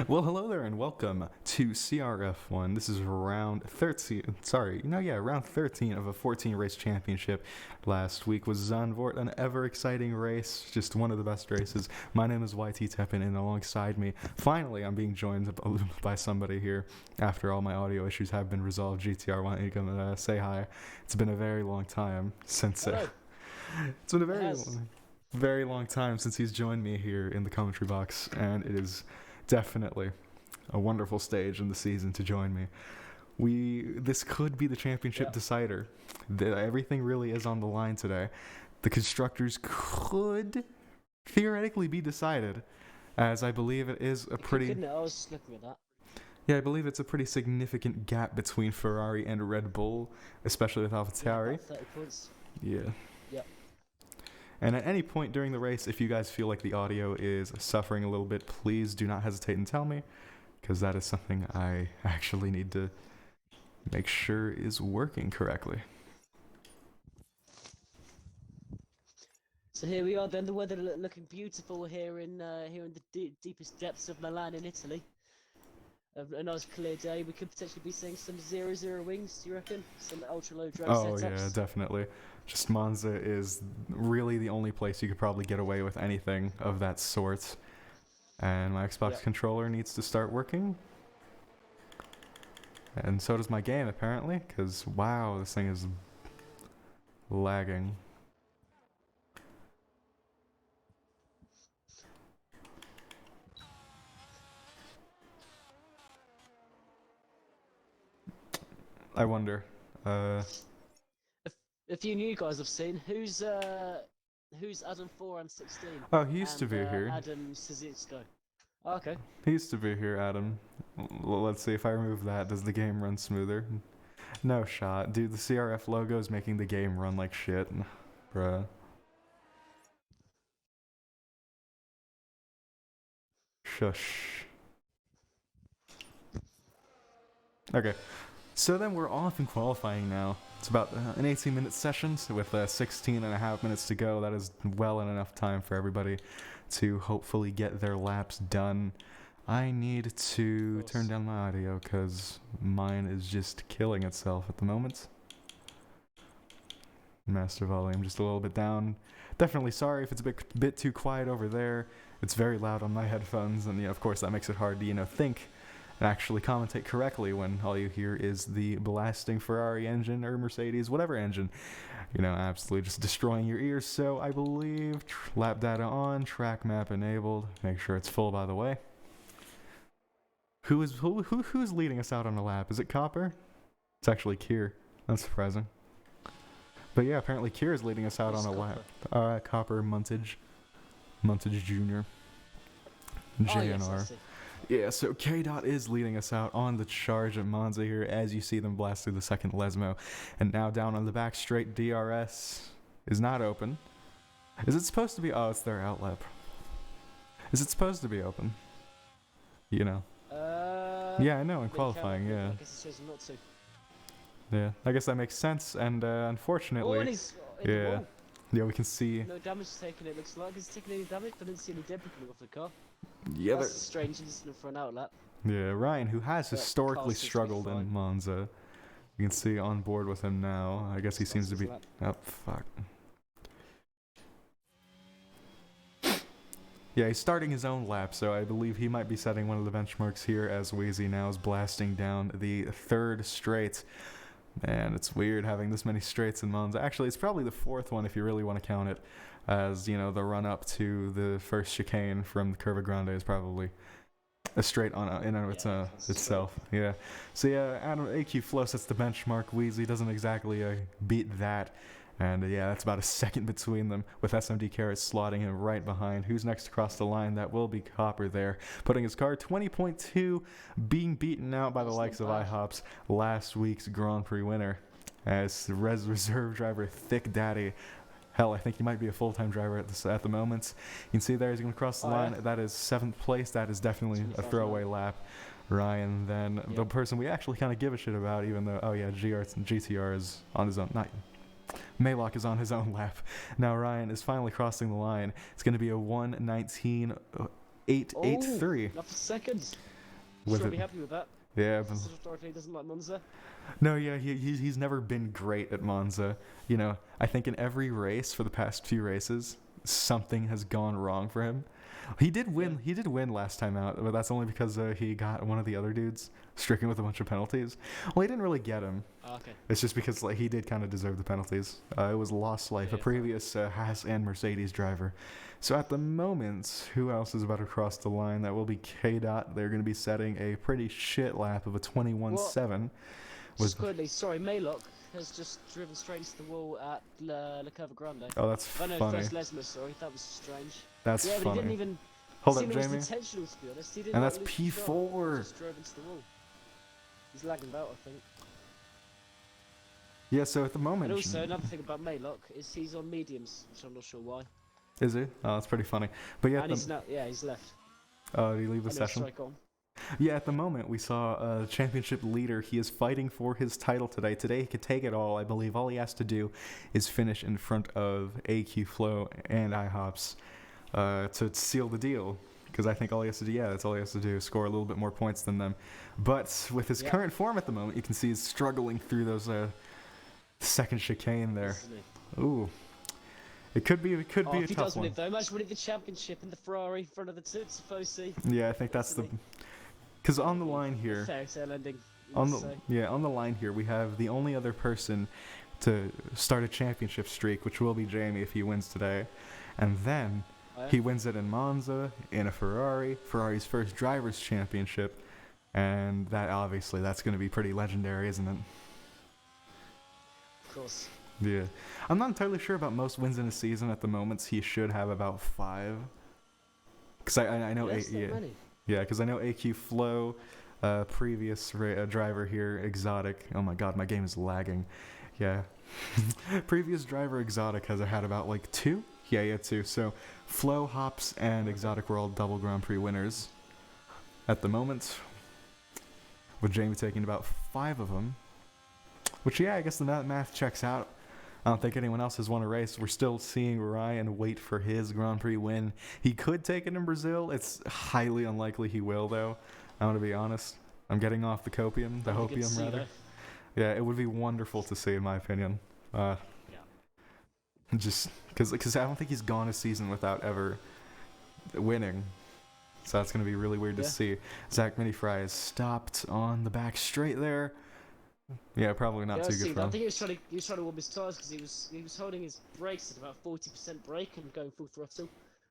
Well, hello there and welcome to CRF1. This is round 13. Round 13 of a 14 race championship. Last week was Zandvoort, an ever exciting race, just one of the best races. My name is YT Teppin, and alongside me, finally, I'm being joined by somebody here after all my audio issues have been resolved. GTR, why don't you come and say hi? It's been a very long time since. Hello. It's been a It has. very long time since he's joined me here in the commentary box, and it is definitely a wonderful stage in the season to join me. This could be the championship Yeah. decider. Everything really is on the line today. The constructors could theoretically be decided, as I believe it is a pretty Couldn't it? I was just looking at that. yeah, I believe it's a pretty significant gap between Ferrari and Red Bull, especially with Yeah, AlphaTauri. about 30 points. Yeah. Yep. And at any point during the race, if you guys feel like the audio is suffering a little bit, please do not hesitate and tell me, because that is something I actually need to make sure is working correctly. So here we are then, the weather looking beautiful here in the deepest depths of Milan in Italy. A nice clear day. We could potentially be seeing some 0-0 wings, do you reckon? Some ultra low drag Oh, setups. yeah, definitely. Just Monza is really the only place you could probably get away with anything of that sort. And my Xbox Yep. controller needs to start working. And so does my game, apparently, because, wow, this thing is lagging. I wonder. A few new guys I've seen. Who's Adam 4 and 16? Oh, he used to And be here. Adam Sazitsko. Oh, okay. He used to be here, Adam. Let's see, if I remove that, does the game run smoother? No shot. Dude, the CRF logo is making the game run like shit. Bruh. Shush. Okay. So then we're off in qualifying now. It's about an 18-minute session with 16 and a half minutes to go. That is well in enough time for everybody to hopefully get their laps done. I need to Of turn course. down my audio because mine is just killing itself at the moment. Master volume just a little bit down. Definitely sorry if it's a bit too quiet over there. It's very loud on my headphones, and of course that makes it hard to think and actually commentate correctly when all you hear is the blasting Ferrari engine or Mercedes, whatever engine, absolutely just destroying your ears. So I believe lap data on, track map enabled. Make sure it's full, by the way. Who's leading us out on a lap? Is it Copper? It's actually Kier. That's surprising. But yeah, apparently Kier is leading us out Who's on a Copper? lap. Copper Muntage Jr. Oh, yes, I JNR. see. Yeah, so K-Dot is leading us out on the charge at Monza here as you see them blast through the second Lesmo. And now down on the back straight, DRS is not open. Is it supposed to be? Oh, it's their outlap. Is it supposed to be open? Yeah, I know, in They qualifying, can, yeah. I guess it says not to. Yeah, I guess that makes sense, and Oh, unfortunately, and he's in the yeah, wall. yeah, we can see, No damage taken, it looks like. Has he taken any damage? I didn't see any debris coming off the car. yeah, That's a strange incident for an outlap. yeah, Ryan, who has But historically cars seem to be struggled in fine. Monza. You can see on board with him now. I guess he seems to be. Lap. Oh, fuck. Yeah, he's starting his own lap, so I believe he might be setting one of the benchmarks here as Wheezy now is blasting down the third straight. Man, it's weird having this many straights in Monza. Actually, it's probably the fourth one if you really want to count it, as, the run up to the first chicane from the Curva Grande is probably a straight on in and of Yeah, that's itself. Yeah. So yeah, Adam AQ Flow sets the benchmark. Wheezy doesn't exactly beat that. And yeah, that's about a second between them, with SMD Carrot slotting him right behind. Who's next across the line? That will be Copper there, putting his car 20.2, being beaten out by the That's likes of not bad. IHOP's last week's Grand Prix winner. As the reserve driver, Thick Daddy. Hell, I think he might be a full-time driver at the moment. You can see there he's going to cross the Oh, line. yeah. That is 7th place. That is definitely a 25 throwaway lap. lap. Ryan, then the Yeah. person we actually kind of give a shit about, even though, GTR is on his own. Not Maylock is on his own lap. Now Ryan is finally crossing the line. It's going to be a 1:19 883. Not for seconds. With Sure, it. be happy with that. Yeah, but Historically, he doesn't like Monza. no, yeah, he's never been great at Monza. You know, I think in every race for the past few races, something has gone wrong for him. He did win. Yeah. He did win last time out, but that's only because he got one of the other dudes stricken with a bunch of penalties. Well, he didn't really get him. Oh, okay. It's just because like he did kind of deserve the penalties. It was Lost Life, Yeah, a previous Haas and Mercedes driver. So at the moment, who else is about to cross the line? That will be K. Dot. They're going to be setting a pretty shit lap of a 21.7. Just quickly, sorry, Maylock has just driven straight into the wall at La Curva Grande. Oh, that's Oh no, funny. first Lesmer, sorry, that was strange. That's Yeah, but funny. he didn't even. Hold seemed up, it was Jamie. intentional, to be honest. He didn't. And like, that's lose control. He P4. just drove into the wall. He's lagging about, I think. Yeah, so at the moment... And also, another thing about Maylock is he's on mediums, which I'm not sure why. Is he? Oh, that's pretty funny. But yeah, And he's not. Yeah, he's left. did he leave the And session? strike on. Yeah, at the moment, we saw a championship leader. He is fighting for his title today. Today, he could take it all. I believe all he has to do is finish in front of AQ Flow and IHOPS to seal the deal. Because I think all he has to do, that's all he has to do, score a little bit more points than them. But with his current form at the moment, you can see he's struggling through those second chicane there. Ooh. It could be a If tough he does win one. it though, imagine winning the championship in the Ferrari in front of the Tifosi. Yeah, I think that's the... Because on the line here... Fairy tale ending. On the line here, we have the only other person to start a championship streak, which will be Jamie if he wins today. And then he wins it in Monza, in a Ferrari, Ferrari's first driver's championship. And that obviously, that's going to be pretty legendary, isn't it? Of course. Yeah. I'm not entirely sure about most wins in a season at the moment. He should have about 5. Because I know... Many. Yeah, because I know AQ Flow, previous driver here, Exotic. Oh my god, my game is lagging. Yeah. Previous driver Exotic has had about like 2? Yeah, 2. So Flow, Hops, and Exotic were all double Grand Prix winners at the moment. With Jamie taking about 5 of them. Which, yeah, I guess the math checks out. I don't think anyone else has won a race. We're still seeing Ryan wait for his Grand Prix win. He could take it in Brazil. It's highly unlikely he will, though. I want to be honest. I'm getting off the hopium, rather. Yeah, it would be wonderful to see, in my opinion. Just because I don't think he's gone a season without ever winning. So that's going to be really weird to see. Zach Minifry has stopped on the back straight there. Yeah, probably not too good for him. I think he was trying to warm his tires because he was holding his brakes at about 40% brake and going full throttle,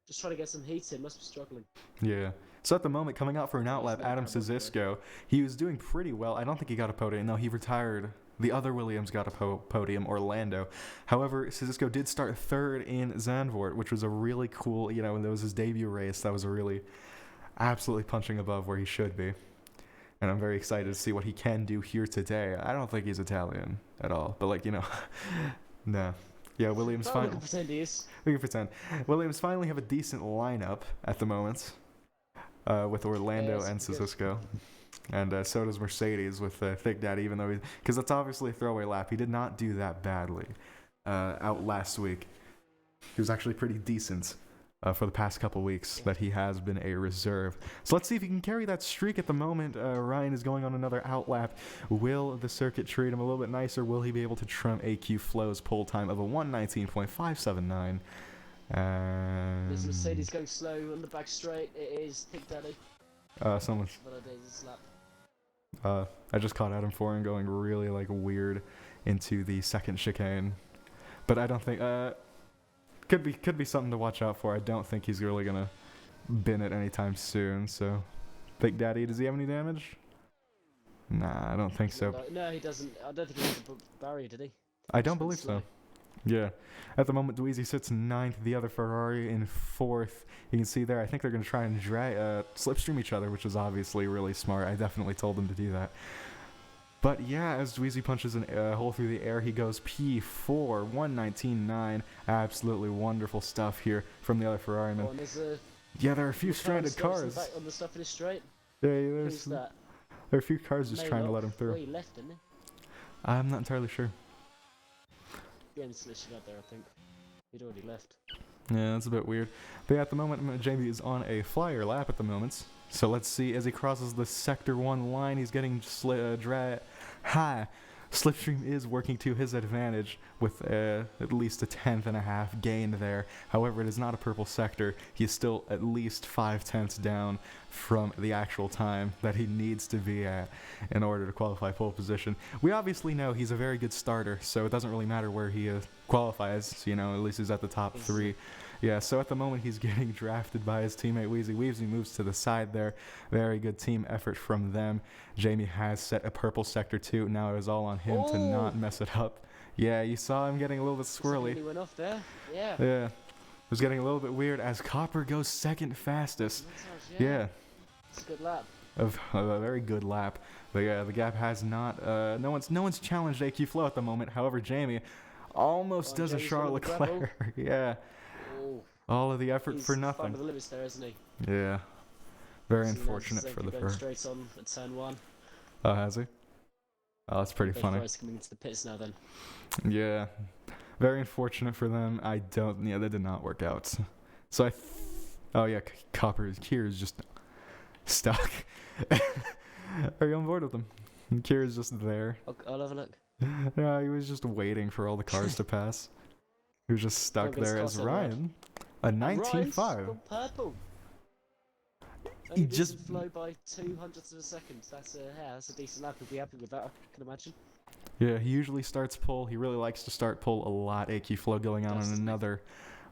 just trying to get some heat in. Must be struggling. Yeah. So at the moment, coming out for an outlap, Adam Sazisco, he was doing pretty well. I don't think he got a podium. No, he retired. The other Williams got a podium, Orlando. However, Sazisco did start 3rd in Zandvoort, which was a really cool, when that was his debut race, that was a really absolutely punching above where he should be. And I'm very excited to see what he can do here today. I don't think he's Italian at all, but no. Yeah, Williams finally. We can pretend he is. We can pretend. Williams finally have a decent lineup at the moment, with Orlando and Sazisco. And so does Mercedes with Thick Daddy, even though because that's obviously a throwaway lap. He did not do that badly out last week. He was actually pretty decent. For the past couple weeks that he has been a reserve. So let's see if he can carry that streak at the moment. Ryan is going on another outlap. Will the circuit treat him a little bit nicer? Will he be able to trump AQ Flow's pole time of a 1:19.579? There's Mercedes going slow on the back straight. It is Thick Daddy. Someone's... I just caught Adam Foran going really weird into the second chicane. But I don't think... Could be something to watch out for. I don't think he's really gonna bin it anytime soon. So, Big Daddy, does he have any damage? Nah, I don't think so. No, he doesn't. I don't think he has a barrier, did he? I don't believe so. Yeah. At the moment, Dweezy sits 9th, the other Ferrari in 4th. You can see there, I think they're going to try and slipstream each other, which is obviously really smart. I definitely told them to do that. But yeah, as Dweezy punches a hole through the air, he goes P4, 1:19.9. Absolutely wonderful stuff here from the other Ferrari man. Yeah, there are a few stranded cars. On the stuff in his straight. Yeah, there's there are a few cars just trying to let him through. He left, didn't he? I'm not entirely sure. The end solution out there, I think. He'd already left. Yeah, that's a bit weird. But yeah, at the moment, Jamie is on a flyer lap at the moment. So let's see, as he crosses the Sector 1 line, he's getting high. Slipstream is working to his advantage with at least a tenth and a half gain there. However, it is not a purple sector. He is still at least 5/10 down from the actual time that he needs to be at in order to qualify pole position. We obviously know he's a very good starter, so it doesn't really matter where he qualifies. At least he's at the top 3. Yeah, so at the moment he's getting drafted by his teammate Wheezy. Wheezy moves to the side there. Very good team effort from them. Jamie has set a purple sector 2. Now it is all on him to not mess it up. Yeah, you saw him getting a little bit squirrely. He went off there. Yeah. Yeah. It was getting a little bit weird as Copper goes second fastest. Yeah. It's a good lap. A very good lap. But yeah, the gap has not no one's challenged AQ Flow at the moment. However, Jamie almost does Jamie's a Charles Leclerc. Yeah. All of the effort He's for nothing. fine with the limits there, isn't he? Yeah. Very So unfortunate for the first. Straight on at turn 1. Oh, has he? Oh, that's pretty funny. Coming into the pits now then. Yeah. Very unfortunate for them. Yeah, that did not work out. So oh yeah, Kier is just stuck. Are you on board with him? Kier is just there. I'll have a look. Yeah, he was just waiting for all the cars to pass. He was just stuck there as Ryan. A 19.5. Purple. He just flow by 200ths of a second. That's a decent lap. We'll be happy with that, I can imagine. Yeah, he usually starts pole. He really likes to start pole a lot. AQ Flow going on another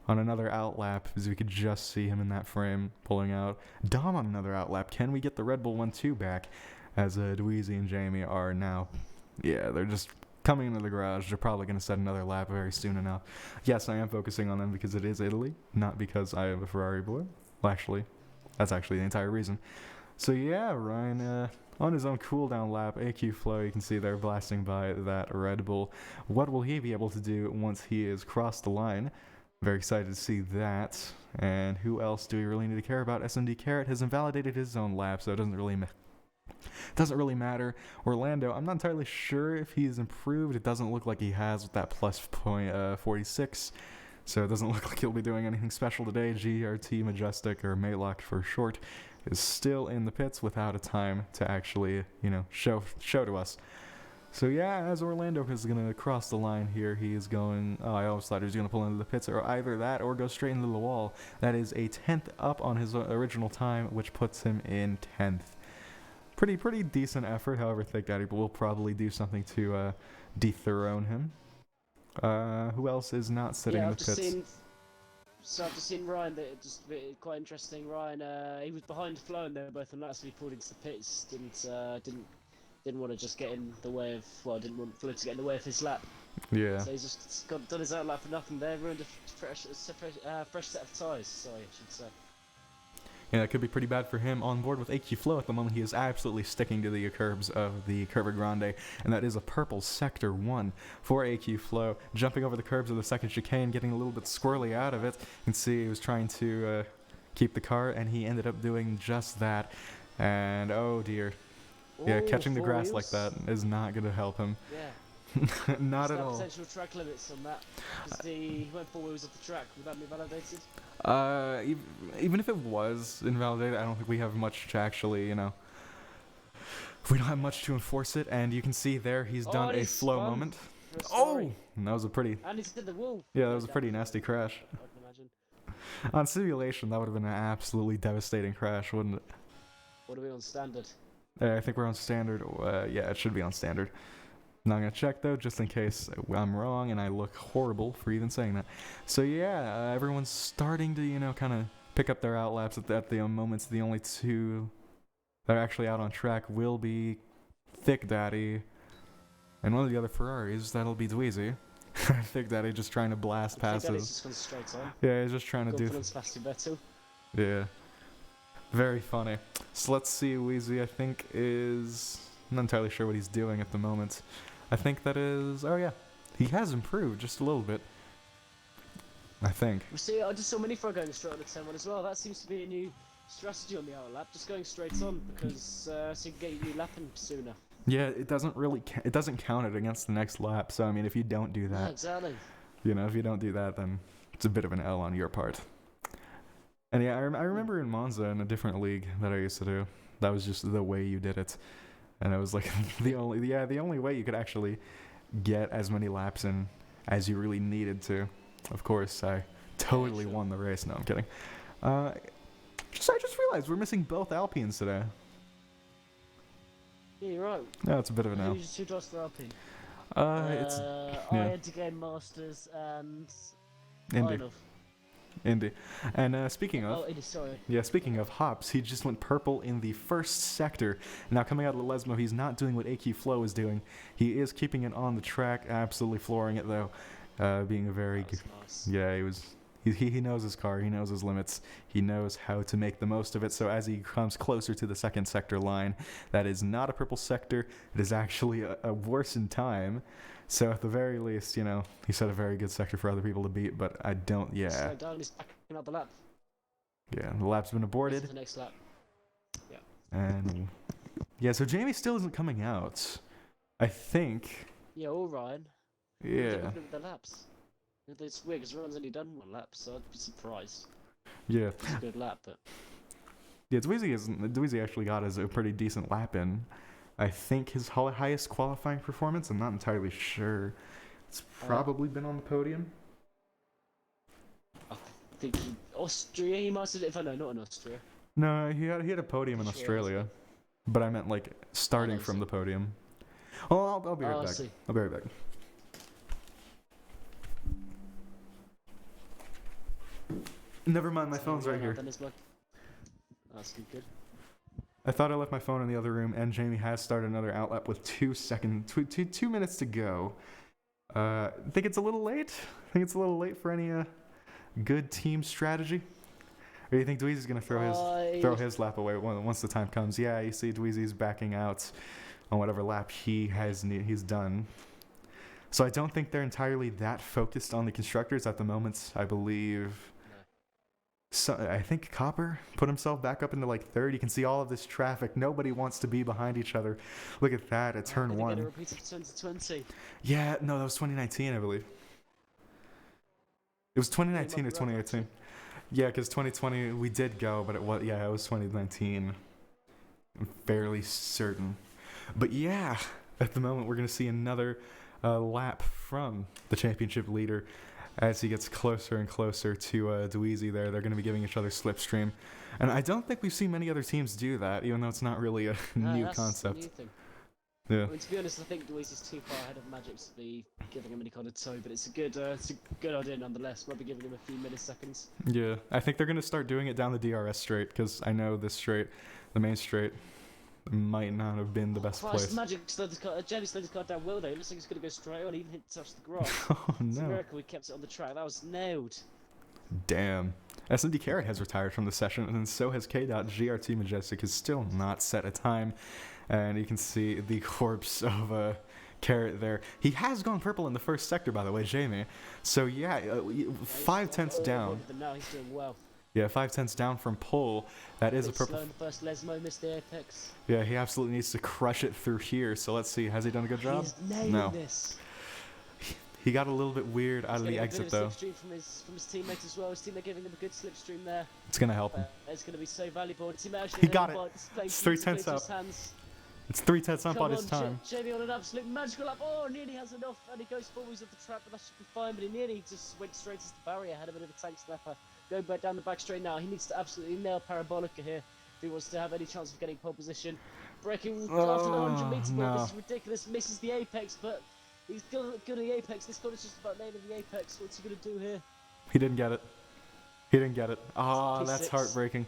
outlap, as we could just see him in that frame pulling out. Dom on another outlap. Can we get the Red Bull 1-2 back? As Dweezy and Jamie are now, they're just coming into the garage. They're probably going to set another lap very soon enough. Yes, I am focusing on them because it is Italy, not because I am a Ferrari boy. Well, actually, that's actually the entire reason. So yeah, Ryan, on his own cooldown lap, AQ Flow, you can see they're blasting by that Red Bull. What will he be able to do once he has crossed the line? Very excited to see that. And who else do we really need to care about? SMD Carrot has invalidated his own lap, so it doesn't really matter. Orlando, I'm not entirely sure if he's improved. It doesn't look like he has with that plus 46. So it doesn't look like he'll be doing anything special today. GRT Majestic, or Maylock for short, is still in the pits without a time to actually, show to us. So yeah, as Orlando is going to cross the line here, he is going... Oh, I always thought he was going to pull into the pits, or either that or go straight into the wall. That is a 10th up on his original time, which puts him in 10th. Pretty decent effort. However, Thick Daddy will probably do something to dethrone him. Who else is not sitting in the pits? I've just seen Ryan. That just quite interesting. Ryan, he was behind Flo, and they were both on that, so he pulled into the pits. Didn't want to just get in the way of. Well, didn't want Flo to get in the way of his lap. Yeah. So he's just done his outlap for nothing. There, ruined a fresh set of tyres. Sorry, I should say. Yeah, that could be pretty bad for him. On board with AQ Flow at the moment, he is absolutely sticking to the curbs of the Curva Grande, and that is a purple Sector 1 for AQ Flow. Jumping over the curbs of the second chicane, getting a little bit squirrely out of it. You can see he was trying to keep the car, and he ended up doing just that. And oh dear. Yeah, catching the grass like that is not going to help him. Yeah. Not at all. Potential track limits on that. Because he went 4 wheels off the track. Would that be validated? Even if it was invalidated, I don't think we have much to actually, we don't have much to enforce it. And you can see there he's done a flow moment. And that was a pretty... And he's hit the wall. Yeah, that was a pretty nasty crash. I can imagine. On simulation, that would have been an absolutely devastating crash, wouldn't it? What are we on standard? I think we're on standard. Yeah, it should be on standard. Not going to check, though, just in case I'm wrong and I look horrible for even saying that. So, yeah, everyone's starting to, kind of pick up their outlaps at the moments. The only two that are actually out on track will be Thick Daddy and one of the other Ferraris. That'll be Dweezy. Thick Daddy just trying to blast passes. Thick Daddy's just gone straight on. Yeah, he's just trying to do... Battle. Yeah. Very funny. So, let's see. Wheezy, I think, is... I'm not entirely sure what he's doing at the moment. I think that is... Oh, yeah. He has improved just a little bit. I think. See, I just saw Minifrog going straight on the 10-1 as well. That seems to be a new strategy on the outer lap. Just going straight on, because so you can get you lapping sooner. Yeah, it doesn't really... It doesn't count it against the next lap. So, I mean, if you don't do that... Yeah, exactly. If you don't do that, then It's a bit of an L on your part. And yeah, I remember in Monza in a different league that I used to do. That was just the way you did it, and it was like the only way you could actually get as many laps in as you really needed to. Of course, I totally won the race. No, I'm kidding. I just realized we're missing both Alpines today. Yeah, you're right. No, it's a bit of an L. Who drives for Alpine? It's I had to go Masters and Indy. Arnold. Indy. And speaking of... Oh, Indy, sorry. Yeah, speaking of hops, he just went purple in the first sector. Now, coming out of Lesmo, he's not doing what AQ Flow is doing. He is keeping it on the track, absolutely flooring it, though. Being a very good... Nice. Yeah, he knows his car, he knows his limits, he knows how to make the most of it. So as he comes closer to the second sector line, that is not a purple sector, it is actually a worsened time. So at the very least, you know, he set a very good sector for other people to beat, but I don't, yeah. Slow down, he's backing up the lap. Yeah, the lap's been aborted. The next lap. Yeah. And yeah, so Jamie still isn't coming out. I think. Yeah, all Ryan. Yeah. With the laps. It's weird because Ryan's only done one lap, so I'd be surprised. Yeah. It's a good lap, but. Yeah, Dweezy actually got us a pretty decent lap in. I think his highest qualifying performance. I'm not entirely sure. It's probably been on the podium. I think Austria. He must have. If I know, not in Austria. No, he had a podium in Australia, but I meant like starting from the podium. Oh, I'll be right back. I'll be right back. Never mind, my phone's right here. That's good. I thought I left my phone in the other room, and Jamie has started another outlap with 2 minutes to go. I think it's a little late. I think it's a little late for any good team strategy. Or do you think Dweezy's gonna throw his lap away once the time comes? Yeah, you see Dweezy's backing out on whatever lap he's done. So I don't think they're entirely that focused on the constructors at the moment. I believe. So I think Copper put himself back up into like third. You can see all of this traffic. Nobody wants to be behind each other. Look at that at turn one. Get a repeat of 2020. Yeah, no, that was 2019, I believe. It was 2019 or 2018. Yeah, because 2020 we did go, but it was 2019. I'm fairly certain. But yeah, at the moment we're gonna see another lap from the championship leader. As he gets closer and closer to Dweezy there, they're going to be giving each other slipstream. And I don't think we've seen many other teams do that, even though it's not really a new concept. New thing. Yeah. I mean, to be honest, I think Dweezy's too far ahead of Magic to be giving him any kind of toe, but it's a good idea nonetheless. We'll be giving him a few milliseconds. Yeah, I think they're going to start doing it down the DRS straight, because I know this straight, the main straight, might not have been the best place. Magic slowed his car, Jenny slowed his car down well though. It looks like he's going to go straight on, he even touch the grass. Oh no. It's a miracle we kept it on the track. That was nailed. Damn. SMD Carrot has retired from the session, and so has K.GRT Majestic, has still not set a time. And you can see the corpse of Carrot there. He has gone purple in the first sector, by the way, Jamie. So yeah, 5 tenths down. Now he's doing well. Yeah, 5 tenths down from pole. That is a purple. Slow in the first Lesmo, missed the apex. Yeah, he absolutely needs to crush it through here. So let's see. Has he done a good job? He's nailing this. He got a little bit weird out of the exit though. Slipstream from his teammates as well. His teammate giving him a good slipstream there. It's gonna help him. It's gonna be so valuable. He got it. It's 3 tenths up. It's 3 tenths up on his time. Jamie on an absolute magical lap. Oh, nearly has enough, and he goes forwards of the track, but that should be fine. But he nearly just went straight into the barrier. Had a bit of a tank snapper. Going back down the back straight now. He needs to absolutely nail Parabolica here if he wants to have any chance of getting pole position. Braking after the 100 meter mark. This is ridiculous. Misses the apex, but he's good at the apex. This corner's just about nailing the apex. What's he gonna do here? He didn't get it. Ah, that's heartbreaking.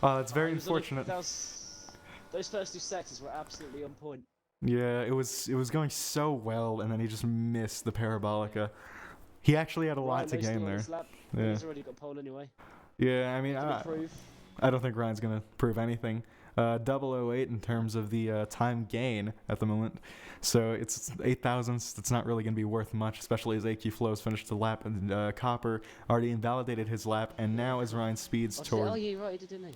That's very unfortunate. Those first 2 sectors were absolutely on point. Yeah, it was going so well, and then he just missed the Parabolica. He actually had a lot to gain there. Yeah. He's already got pole anyway. Yeah, I mean, I don't think Ryan's gonna prove anything. 008 in terms of the time gain at the moment. So it's 8 thousandths. It's not really going to be worth much, especially as AQ Flow's finished the lap, and Copper already invalidated his lap, and now as Ryan speeds toward. Oh, yeah, right, he did, didn't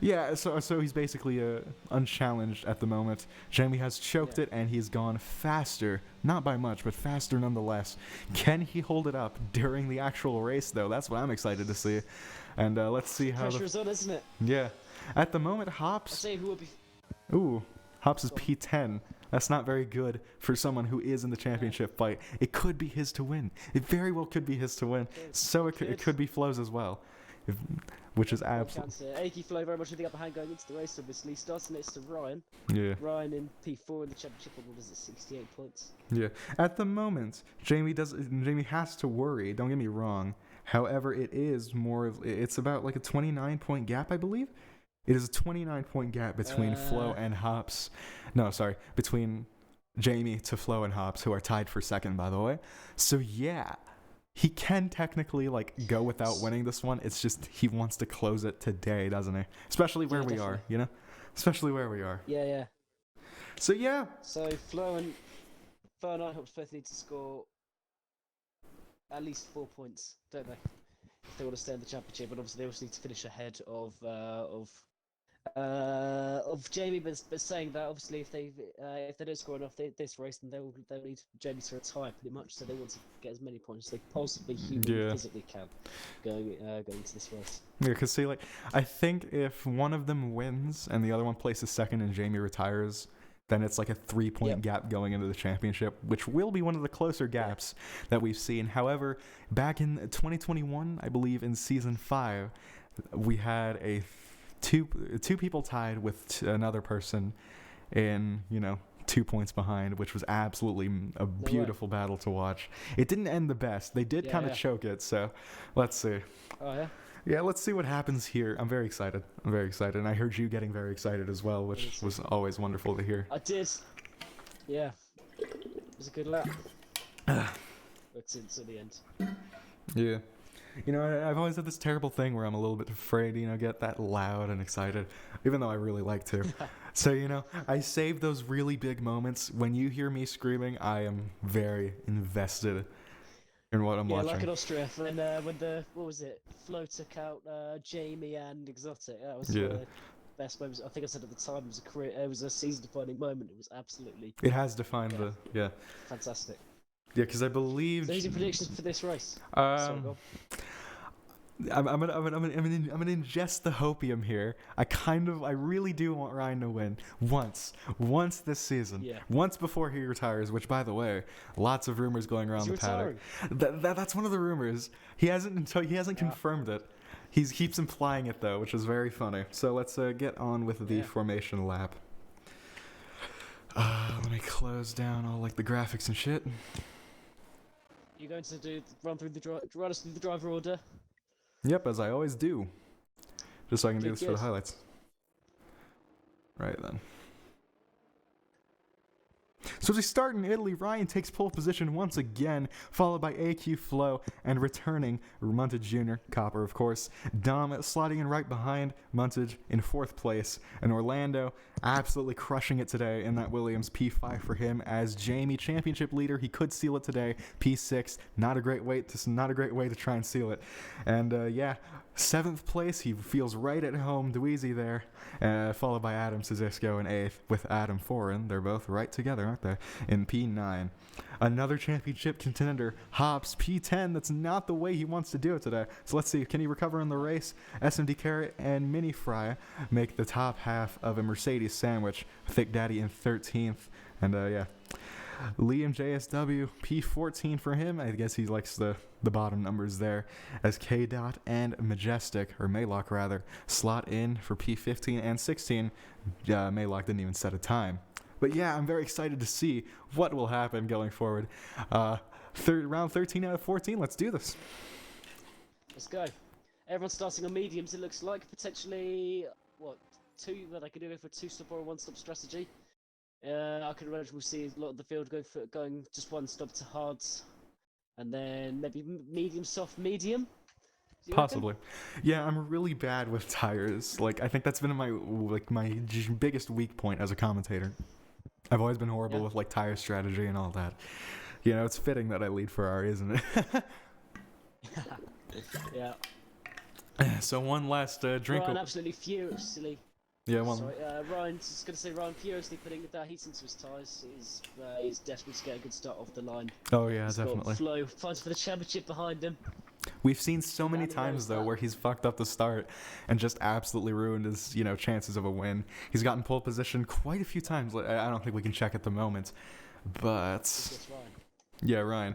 he? Yeah, so he's basically unchallenged at the moment. Jamie has choked it, and he's gone faster, not by much, but faster nonetheless. Can he hold it up during the actual race, though? That's what I'm excited to see. And let's see how. Pressure's on, isn't it? Yeah. At the moment, I'll Hops. say who will be. Ooh, Hops is P10. That's not very good for someone who is in the championship fight. It could be his to win. It very well could be his to win. So it could be Flo's as well. Which is absolutely. AQ Flow very much in the upper hand going into the race, obviously. Starting next to Ryan. Yeah. Ryan in P4 in the championship, what is it, 68 points? Yeah. At the moment, Jamie has to worry, don't get me wrong. However, it's about like a 29-point gap, I believe. It is a 29-point gap between Flo and Hops. No, sorry, between Jamie to Flo and Hops, who are tied for second, by the way. So yeah, he can technically like go without winning this one. It's just he wants to close it today, doesn't he? Especially where we are, you know? Especially where we are. Yeah, yeah. So yeah. So Flo and I hope both need to score at least 4 points, don't they? If they want to stay in the championship, but obviously they also need to finish ahead of Jamie. But saying that, obviously, if they don't score enough this race, then they'll need Jamie to retire pretty much. So they want to get as many points as they possibly humanly physically can going into this race. Yeah, because see, like, I think if one of them wins and the other one places second and Jamie retires, then it's like a 3-point gap going into the championship, which will be one of the closer gaps that we've seen. However, back in 2021, I believe in season 5, we had two people tied with another person in, 2 points behind, which was absolutely a beautiful battle to watch. It didn't end the best. They did kind of choke it, so let's see. Oh, yeah? Yeah, let's see what happens here. I'm very excited. And I heard you getting very excited as well, which was always wonderful to hear. I did. Yeah. It was a good lap. But since the end. Yeah. I've always had this terrible thing where I'm a little bit afraid, get that loud and excited, even though I really like to. So, I save those really big moments. When you hear me screaming, I am very invested in what I'm watching. Yeah, like in Austria, when what was it? Flo took out Jamie and Exotic. That was one of the best moments. I think I said at the time it was a season-defining moment. It was absolutely. It has defined fantastic. Yeah, because I believe. So, who's your predictions for this race? I'm gonna ingest the hopium here. I really do want Ryan to win once this season. Yeah. Once before he retires, which, by the way, lots of rumors going around the paddock. That's one of the rumors. He hasn't confirmed it. He keeps implying it though, which is very funny. So let's get on with the formation lap. Let me close down all like the graphics and shit. You're going to run us through the driver order. Yep, as I always do. Just so I can do this for the highlights. Right then. So as we start in Italy, Ryan takes pole position once again, followed by AQ Flo and returning Muntage Jr., Copper of course. Dom slotting in right behind Muntage in 4th place, and Orlando absolutely crushing it today in that Williams P5 for him as Jamie championship leader. He could seal it today, P6. Not a great way to try and seal it. And 7th place, he feels right at home, Dweezy there, followed by Adam Sazisco in 8th with Adam Foran. They're both right together, aren't they? In P9. Another championship contender, Hops, P10. That's not the way he wants to do it today. So let's see, can he recover in the race? SMD Carrot and Mini Fry make the top half of a Mercedes sandwich. Thick Daddy in 13th. And Liam JSW, P14 for him. I guess he likes the bottom numbers there, as K-Dot and Maylock rather, slot in for P15 and 16. Maylock didn't even set a time. But yeah, I'm very excited to see what will happen going forward. Round 13 out of 14, let's do this. Let's go. Everyone's starting on mediums, it looks like. Potentially, two, that I could do it for 2-stop or a 1-stop strategy. I can imagine we'll see a lot of the field going just 1 stop to hards, and then maybe medium, soft, medium. Do you reckon? Possibly. Yeah, I'm really bad with tires. Like, I think that's been my biggest weak point as a commentator. I've always been horrible Yeah. with like tire strategy and all that. You know, it's fitting that I lead Ferrari, isn't it? Yeah. So one last drink. Ryan absolutely furiously. Yeah, one. Sorry, Ryan's just going to say Ryan furiously putting that heat into his tyres. He's desperate to get a good start off the line. Oh yeah, He's definitely. got Flo fights for the championship behind him. We've seen so many Down the road times is though that. where he's fucked up the start and just absolutely ruined his, chances of a win. He's gotten pole position quite a few times. I don't think we can check at the moment, but That's Ryan. yeah, Ryan,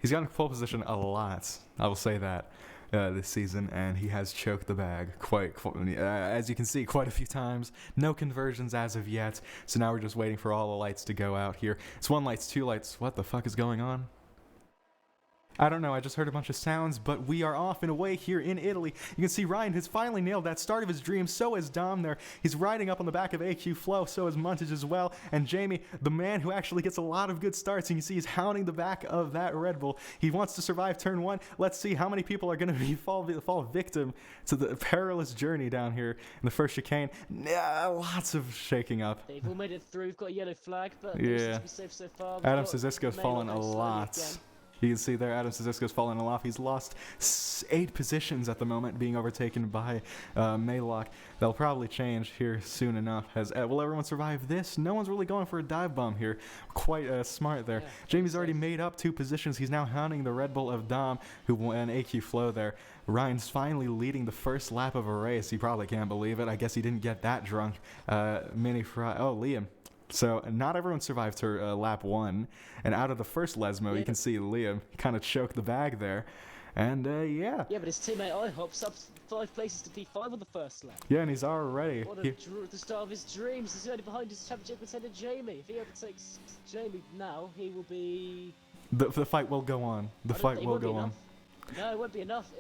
he's gotten pole position a lot. I will say that. This season, and he has choked the bag quite as you can see, quite a few times. No conversions as of yet, so now we're just waiting for all the lights to go out here. It's 1 lights, 2 lights. What the fuck is going on? I don't know, I just heard a bunch of sounds, but we are off and away here in Italy. You can see Ryan has finally nailed that start of his dream. So is Dom there. He's riding up on the back of AQ Flow, so is Muntage as well. And Jamie, the man who actually gets a lot of good starts, and you see he's hounding the back of that Red Bull. He wants to survive turn 1. Let's see how many people are going to fall victim to the perilous journey down here in the first chicane. Lots of shaking up. They've all made it through. We've got a yellow flag, but Yeah. to be safe so far. We've Adam got Sazisco's Mail fallen on a slowly lot. again. You can see there, Adam Sazisco's fallen a lot. He's lost 8 positions at the moment, being overtaken by Maylock. They'll probably change here soon enough. Will everyone survive this? No one's really going for a dive bomb here. Quite smart there. Yeah, Jamie's safe. already made up 2 positions. He's now hounding the Red Bull of Dom, who won AQ Flow there. Ryan's finally leading the first lap of a race. He probably can't believe it. I guess he didn't get that drunk. Liam. So not everyone survived her lap 1, and out of the first Lesmo, you can see Liam kind of choked the bag there, and yeah. Yeah, but his teammate IHOP's up 5 places to P5 on the first lap. Yeah, and he's already. What the start of his dreams. He's only behind his championship contender Jamie. If he overtakes Jamie now, he will be. The fight will go on. The fight will go on. No, it won't be enough.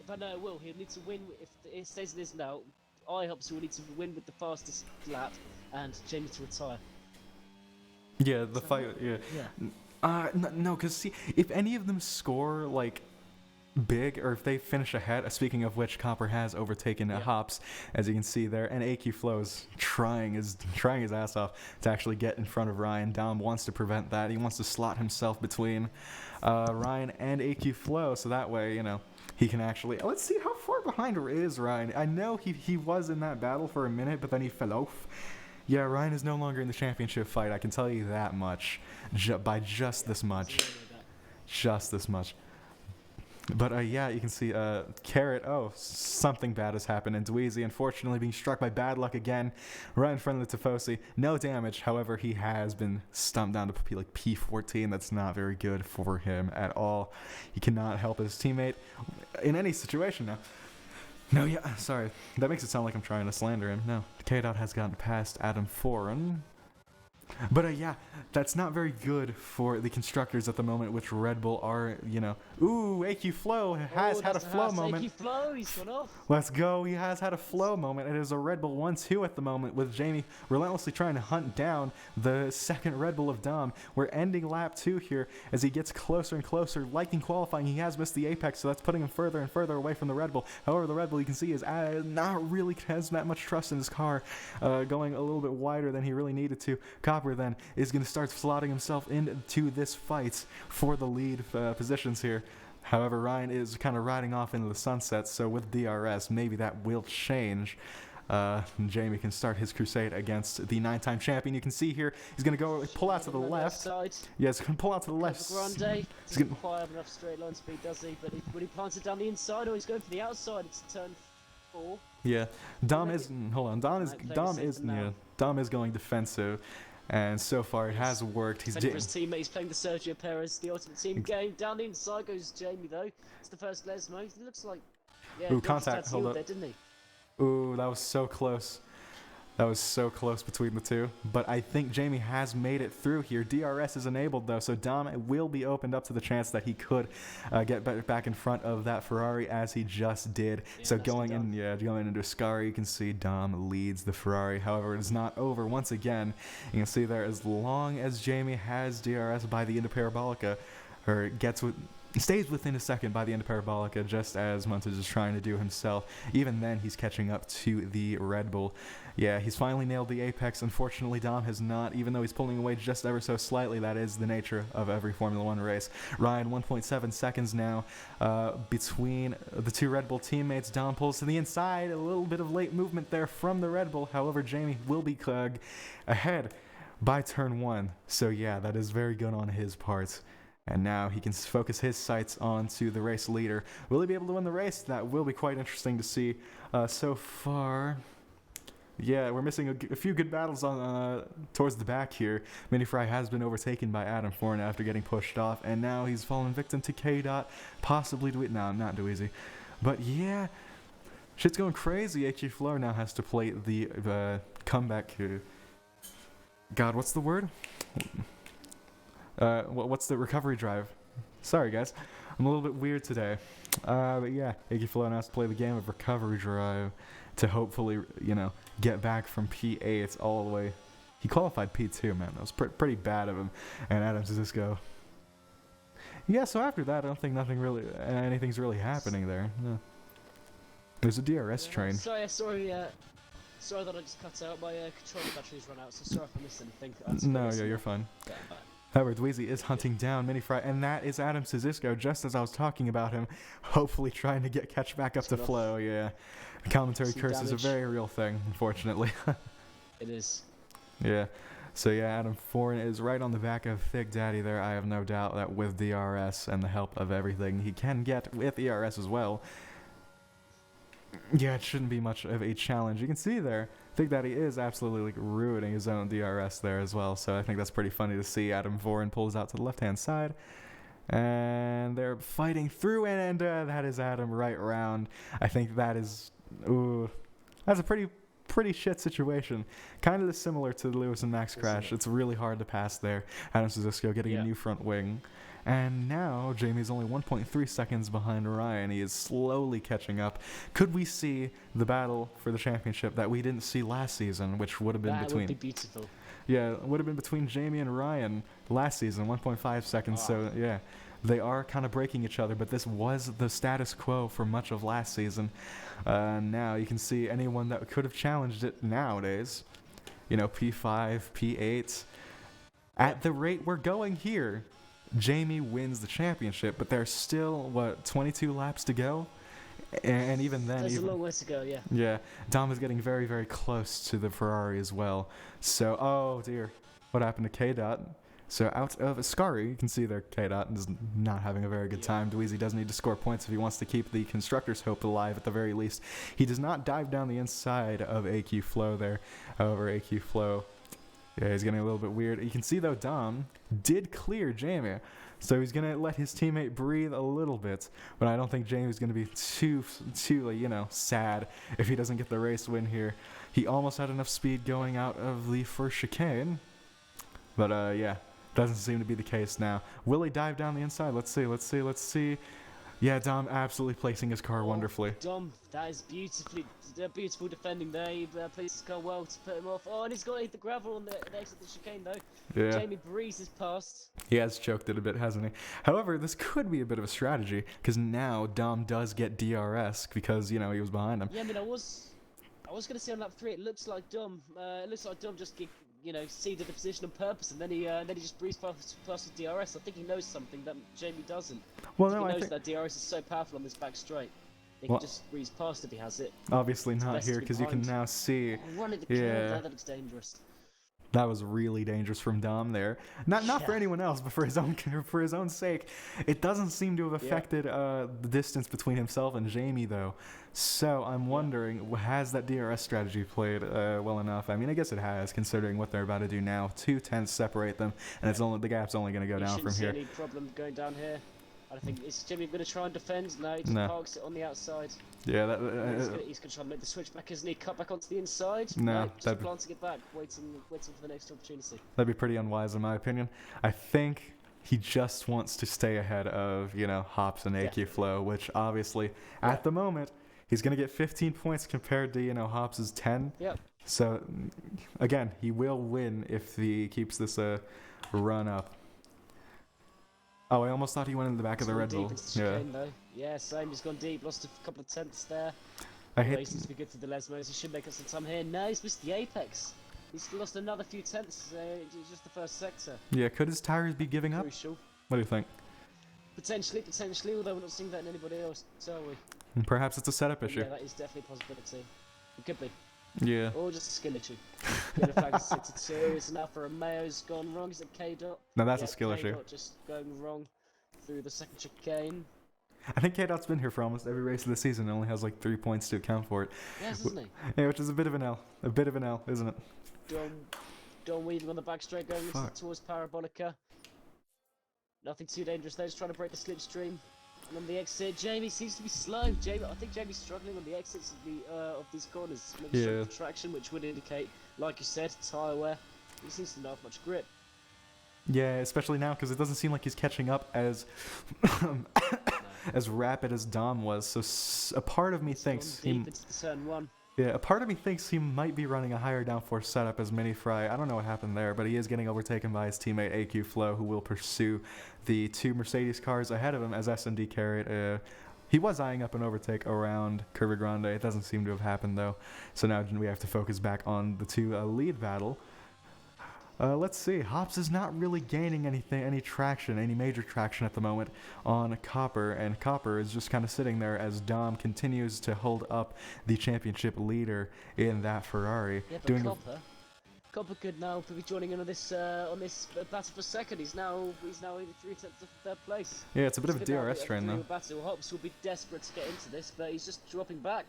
But no, it will. He'll need to win if it stays this now. IHOPs will need to win with the fastest lap, and Jamie to retire. Yeah, the fight. Yeah. No, because see, if any of them score like big, or if they finish ahead. Speaking of which, Copper has overtaken Hops, as you can see there, and AQ Flow's trying his ass off to actually get in front of Ryan. Dom wants to prevent that. He wants to slot himself between Ryan and AQ Flow, so that way, he can actually. Let's see how far behind is Ryan. I know he was in that battle for a minute, but then he fell off. Yeah, Ryan is no longer in the championship fight. I can tell you that much, by just this much. Just this much. But yeah, you can see Carrot. Oh, something bad has happened, and Dweezy, unfortunately, being struck by bad luck again, right in front of the Tifosi. No damage, however, he has been stumped down to P14. That's not very good for him at all. He cannot help his teammate in any situation now. No, yeah, sorry. That makes it sound like I'm trying to slander him. No, K-Dot has gotten past Adam Foran. But yeah, that's not very good for the constructors at the moment, which Red Bull are, Ooh, AQ Flow has had a flow moment. AQ Flow, he's gone off. Let's go. He has had a flow moment. It is a Red Bull 1-2 at the moment, with Jamie relentlessly trying to hunt down the second Red Bull of Dom. We're ending lap 2 here as he gets closer and closer. Like in qualifying, he has missed the apex, so that's putting him further and further away from the Red Bull. However, the Red Bull, you can see, is not really has that much trust in his car, going a little bit wider than he really needed to. Copper then is going to start slotting himself into this fight for the lead positions here. However, Ryan is kind of riding off into the sunset, so with DRS, maybe that will change. Jamie can start his crusade against the 9-time champion. You can see here, he's going to go pull out to the left. Yeah, he's going to pull out to the left. Grande doesn't quite have enough straight line speed, does he? But when he plants it down the inside, or he's going for the outside, it's turn 4. Yeah, Dom is going defensive. And so far, it has worked. He's for his teammate. He's playing the Sergio Perez, the ultimate team game. Down the inside goes Jamie, though. It's the first Lesmo. It looks like. Yeah, ooh, contact. Hold up. There, didn't he? Ooh, that was so close. That was so close between the two. But I think Jamie has made it through here. DRS is enabled, though, so Dom will be opened up to the chance that he could get back in front of that Ferrari as he just did. Yeah, so going into Ascari, you can see Dom leads the Ferrari. However, it is not over once again. You can see there, as long as Jamie has DRS by the Inter Parabolica, or gets with Stays within a second by the end of Parabolica, just as Munters is trying to do himself. Even then, he's catching up to the Red Bull. Yeah, he's finally nailed the apex. Unfortunately, Dom has not, even though he's pulling away just ever so slightly. That is the nature of every Formula One race. Ryan, 1.7 seconds now between the two Red Bull teammates. Dom pulls to the inside. A little bit of late movement there from the Red Bull. However, Jamie will be ahead by turn 1. So yeah, that is very good on his part. And now he can focus his sights onto the race leader. Will he be able to win the race? That will be quite interesting to see. So far, yeah, we're missing a few good battles on towards the back here. Minifry has been overtaken by Adam Forna after getting pushed off, and now he's fallen victim to K-Dot, possibly no, not Dweezy. But yeah, shit's going crazy. HE Flow now has to play the comeback here. God, what's the word? What's the recovery drive? Sorry, guys. I'm a little bit weird today. But yeah, Iggy Flow has to play the game of recovery drive to hopefully, get back from P8 all the way. He qualified P2, man. That was pretty bad of him. And Adam Cisco. Yeah, so after that, I don't think anything's really happening there. No. There's a DRS train. Sorry that I just cut out. My controller battery's run out, so sorry if I missed anything. No, yeah, you're fine. However, Dweezy is hunting down Minifry, and that is Adam Cisco, just as I was talking about him, hopefully trying to catch back up to Flow, yeah. The commentary curse is a very real thing, unfortunately. It is. Yeah. So yeah, Adam Forn is right on the back of Thick Daddy there. I have no doubt that with DRS and the help of everything he can get with ERS as well, yeah, it shouldn't be much of a challenge. You can see there, Thick Daddy is absolutely ruining his own DRS there as well. So I think that's pretty funny to see. Adam Voren pulls out to the left-hand side. And they're fighting through, and that is Adam right around. I think that is... Ooh, that's a pretty shit situation. Kind of similar to the Lewis and Max crash. It's really hard to pass there. Adam Cisco getting a new front wing. And now, Jamie's only 1.3 seconds behind Ryan. He is slowly catching up. Could we see the battle for the championship that we didn't see last season, which would have been between... That would be beautiful. Yeah, it would have been between Jamie and Ryan last season, 1.5 seconds. So, yeah, they are kind of breaking each other, but this was the status quo for much of last season. Now you can see anyone that could have challenged it nowadays, P5, P8. At the rate we're going here, Jamie wins the championship, but there's still, 22 laps to go? And even then... There's a long way to go, yeah. Yeah, Dom is getting very, very close to the Ferrari as well. So, oh dear, what happened to K-Dot? So out of Ascari, you can see there K-Dot is not having a very good time. Dweezy does need to score points if he wants to keep the Constructors' hope alive at the very least. He does not dive down the inside of AQ Flow there. However, AQ Flow... Yeah, he's getting a little bit weird. You can see, though, Dom did clear Jamie. So he's going to let his teammate breathe a little bit. But I don't think Jamie's going to be too sad if he doesn't get the race win here. He almost had enough speed going out of the first chicane. But, yeah, doesn't seem to be the case now. Will he dive down the inside? Let's see. Yeah, Dom absolutely placing his car wonderfully. Dom, that is beautiful defending there. He placed his car well to put him off. Oh, and he's got to hit the gravel on the exit of the chicane, though. Yeah. Jamie breezes past. He has choked it a bit, hasn't he? However, this could be a bit of a strategy, because now Dom does get DRS, because, he was behind him. Yeah, I mean, I was going to say on lap 3, it looks like Dom just ceded the position on purpose, and then he just breezed past with DRS. I think he knows something that Jamie doesn't. Well, he knows that DRS is so powerful on this back straight. He can just breeze past if he has it. Obviously not here, because you can now see. Running the curve, that looks dangerous. That was really dangerous from Dom there. Not for anyone else, but for his own sake. It doesn't seem to have affected the distance between himself and Jamie, though. So I'm wondering, has that DRS strategy played well enough? I mean, I guess it has, considering what they're about to do now. 2 tenths separate them, and the gap's only going to go down from here. Any problem going down here? I think is Jimmy going to try and defend? No, he just parks it on the outside. Yeah, he's going to try and make the switch back, isn't he? Cut back onto the inside. No, just planting it back, waiting for the next opportunity. That'd be pretty unwise, in my opinion. I think he just wants to stay ahead of Hops and AQ Flow, which obviously at the moment he's going to get 15 points compared to Hops' 10. Yep. So again, he will win if he keeps this run up. Oh, I almost thought he went in the back of the gone Red deep Bull. into the Yeah. chicane, though. Yeah, same. He's gone deep. Lost a couple of tenths there. I Although hate. he seems to be good to the Lesmos. He should make up some time here. No, he's missed the apex. He's lost another few tenths. Just the first sector. Yeah, could his tires be giving up? Crucial. What do you think? Potentially. Although we're not seeing that in anybody else, are we? Perhaps it's a setup issue. Yeah, that is definitely a possibility. It could be. Yeah. Or just a skill issue. Yellow flag is 62. It's now for Romeo's gone wrong. Is it K dot? No, that's a skill issue. K-Dot just going wrong through the second chicane. I think K-Dot's been here for almost every race of the season and only has like 3 points to account for it. Yes, isn't he? Yeah, which is a bit of an L. A bit of an L, isn't it? Don weaving on the back straight going towards Parabolica. Nothing too dangerous there, just trying to break the slipstream. And on the exit, Jamie seems to be slow. I think Jamie's struggling on the exits of these corners. Maybe some traction, which would indicate, like you said, tyre wear. He seems to not have much grip. Yeah, especially now because it doesn't seem like he's catching up as as rapid as Dom was. So a part of me thinks deep into the turn one. Yeah, a part of me thinks he might be running a higher downforce setup as Mini Fry. I don't know what happened there, but he is getting overtaken by his teammate AQ Flo, who will pursue the 2 Mercedes cars ahead of him as S&D carried. He was eyeing up an overtake around Curva Grande. It doesn't seem to have happened, though. So now we have to focus back on the 2 lead battle. Let's see. Hops is not really gaining any traction, any major traction at the moment on Copper, and Copper is just kind of sitting there as Dom continues to hold up the championship leader in that Ferrari. Yeah, but Copper could now be joining in on this battle for second. He's now only 3 tenths of third place. Yeah, it's a bit of a DRS train though. Battle. Hops will be desperate to get into this, but he's just dropping back.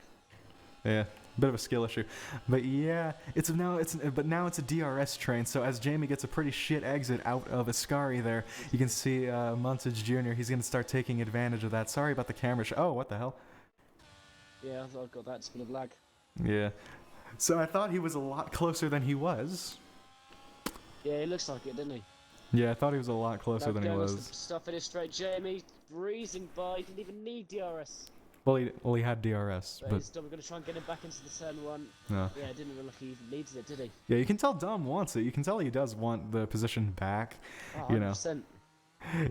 Yeah, a bit of a skill issue, but yeah, now it's a DRS train. So as Jamie gets a pretty shit exit out of Ascari there, you can see Muntage Jr. He's gonna start taking advantage of that. Sorry about the camera. Oh, what the hell? Yeah, I've got that. It's been a lag. Yeah, so I thought he was a lot closer than he was. Yeah, it looks like it, didn't he? Yeah, I thought he was a lot closer than he was. Stuff in his straight. Jamie breezing by. Didn't even need DRS. Well, he had DRS, but we're going to try and get him back into the turn one. No. Yeah, it didn't look like he even needed it, did he? Yeah, you can tell Dom wants it. You can tell he does want the position back. Oh, 100%.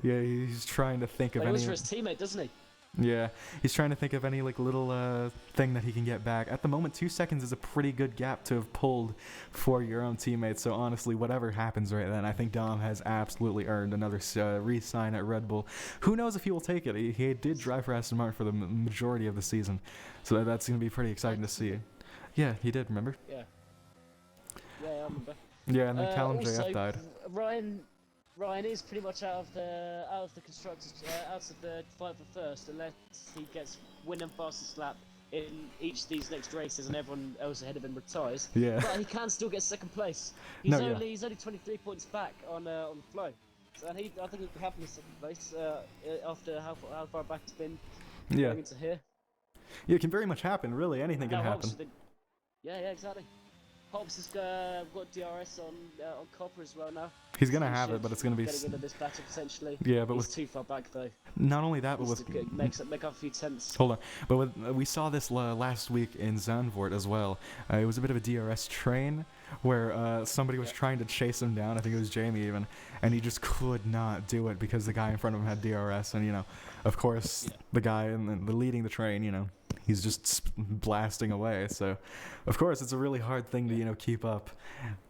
Yeah, he's trying to think of any. He was for his teammate, doesn't he? Yeah, he's trying to think of any little thing that he can get back. At the moment, 2 seconds is a pretty good gap to have pulled for your own teammates. So honestly, whatever happens right then, I think Dom has absolutely earned another re-sign at Red Bull. Who knows if he will take it? He did drive for Aston Martin for the majority of the season, so that's going to be pretty exciting to see. Yeah, he did. Remember? Yeah. Yeah, I remember. Yeah, and then Callum JF died. Ryan is pretty much out of the constructors, out of the fight for first, unless he gets win and fastest lap in each of these next races, and everyone else ahead of him retires. Yeah. But he can still get second place. He's only 23 points back on the flow, so I think he could have in second place after how far back it's been. Going into here. Yeah, it can very much happen. Really, anything can happen. Yeah, exactly. Hobbs has got DRS on Copper as well now. He's gonna have it, but it's gonna be getting into this battle potentially. Yeah, but he's too far back though. Not only that, but with make up a few tenths. Hold on, but we saw this last week in Zandvoort as well. It was a bit of a DRS train where somebody was trying to chase him down. I think it was Jamie even, and he just could not do it because the guy in front of him had DRS, and of course the guy in the leading the train, he's just blasting away. So, of course, it's a really hard thing to keep up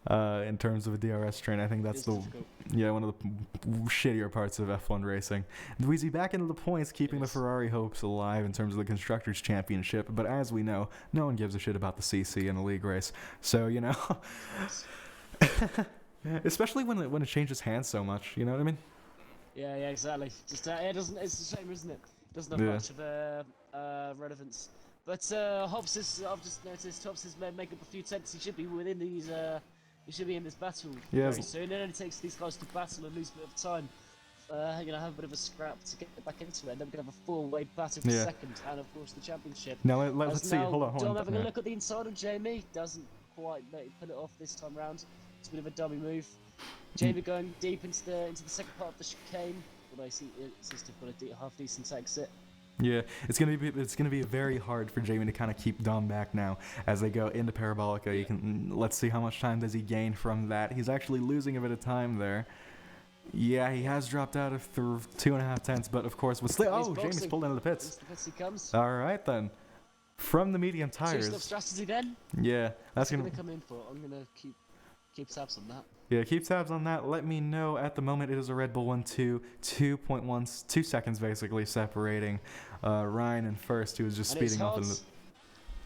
in terms of a DRS train. I think that's one of the shittier parts of F1 racing. Dweezy back into the points, keeping the Ferrari hopes alive in terms of the Constructors' Championship. But as we know, no one gives a shit about the CC in a league race. So especially when it changes hands so much. You know what I mean? Yeah, exactly. Just it doesn't. It's a shame, isn't it? Doesn't have much of relevance. But Hobbs I've just noticed Hobbs is making up a few tenths. He should be within these. He should be in this battle very soon. It only takes these guys to battle and lose a bit of time. Have a bit of a scrap to get back into it. And then we're gonna have a 4-way battle for second, and of course the championship. Now let's see. Hold on. Dom having a look at the inside of Jamie. Doesn't quite pull it off this time round. It's a bit of a dummy move. Jamie going deep into the second part of the chicane. Although he seems to have got a half decent exit. Yeah, it's gonna be very hard for Jamie to kind of keep Dom back now as they go into Parabolica. Let's see how much time does he gain from that. He's actually losing a bit of time there. Yeah, he has dropped out of 2.5 tenths, but of course, with He's Jamie's boxing. pulled into the pits. Into the pits he comes. All right then, from the medium Two-stop tires. strategy then. Yeah, that's What's he gonna. gonna come in for? I'm gonna keep tabs on that. Yeah, keep tabs on that. Let me know. At the moment, it is a Red Bull 1-2, 2 seconds basically separating Ryan in first, who was just And it's speeding up. hard.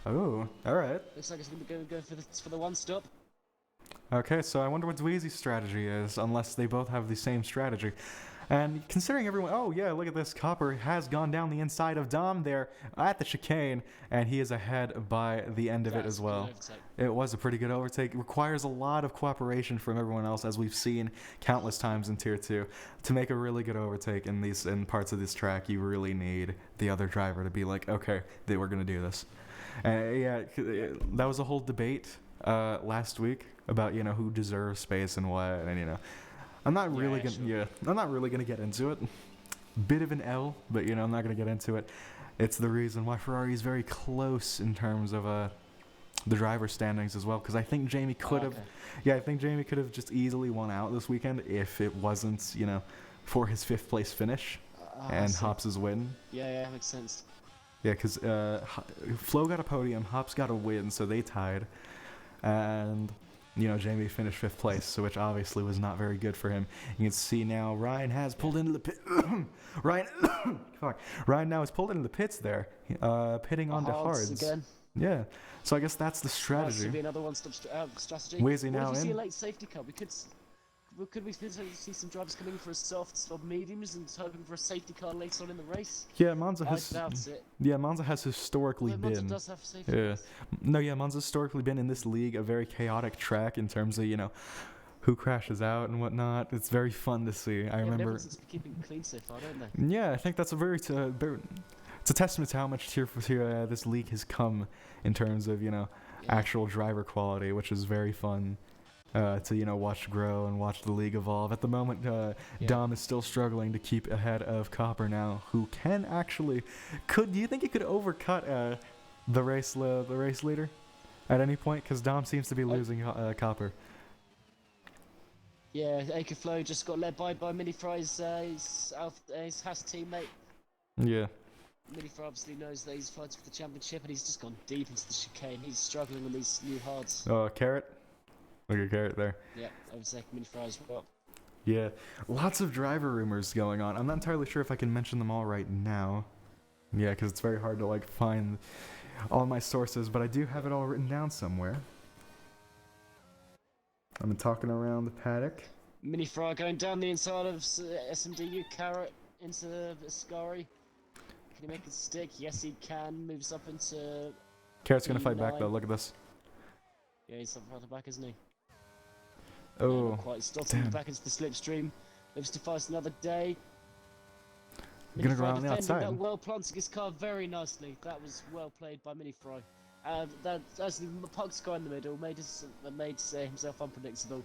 Oh, all right. Looks like it's gonna go for the one stop. Okay, so I wonder what Dweezy's strategy is, unless they both have the same strategy. And considering everyone, oh yeah, look at this. Copper has gone down the inside of Dom there at the chicane, and he is ahead by the end of it as well. It was a pretty good overtake. It requires a lot of cooperation from everyone else, as we've seen countless times in Tier 2. To make a really good overtake in parts of this track, you really need the other driver to be like, okay, we're going to do this. Yeah, that was a whole debate last week about, who deserves space and what, and, I'm not really gonna get into it. Bit of an L, but I'm not gonna get into it. It's the reason why Ferrari is very close in terms of the driver standings as well. Because I think Jamie could have, I think Jamie could have just easily won out this weekend if it wasn't, for his 5th place finish and Hopps's win. Yeah, makes sense. Yeah, because Flo got a podium, Hops got a win, so they tied, and. Jamie finished 5th place, so which obviously was not very good for him. You can see now Ryan has pulled into the pit. Ryan now has pulled into the pits there, pitting onto hards. Again. Yeah, so I guess that's the strategy. Should be another one-stop strategy. Where's he now if we see a in? late safety car, could we see some drivers coming for a soft or mediums and hoping for a safety car later on in the race? Yeah, Monza I doubt it. Yeah, Monza has historically been. Monza does have safety cars. No, yeah, Monza's historically been in this league a very chaotic track in terms of who crashes out and whatnot. It's very fun to see. I remember. Everyone seems to be keeping clean so far, don't they? Yeah, I think that's a very. It's a testament to how much this league has come in terms of actual driver quality, which is very fun. To watch grow and watch the league evolve. At the moment, Dom is still struggling to keep ahead of Copper now, who can actually. Do you think he could overcut the race leader at any point? Because Dom seems to be losing Copper. Yeah, Akeflow just got led by Mini Fry's his Haas teammate. Yeah. Mini Fry obviously knows that he's fighting for the championship, and he's just gone deep into the chicane. He's struggling with these new hards. Oh, Carrot. Look at Carrot there. Yeah, overtaking Mini Fry as well. Yeah, lots of driver rumors going on. I'm not entirely sure if I can mention them all right now. Yeah, because it's very hard to find all my sources, but I do have it all written down somewhere. I've been talking around the paddock. Mini Fry going down the inside of SMDU Carrot into the Ascari. Can he make it stick? Yes, he can. Moves up into. Carrot's gonna fight back though. Look at this. Yeah, he's up the back, isn't he? Oh, not quite. Stotting back into the slipstream. Lives to fight another day. Gonna go around the outside. That well planting his car very nicely. That was well played by Mini Fry. That actually Puck's guy in the middle made himself unpredictable.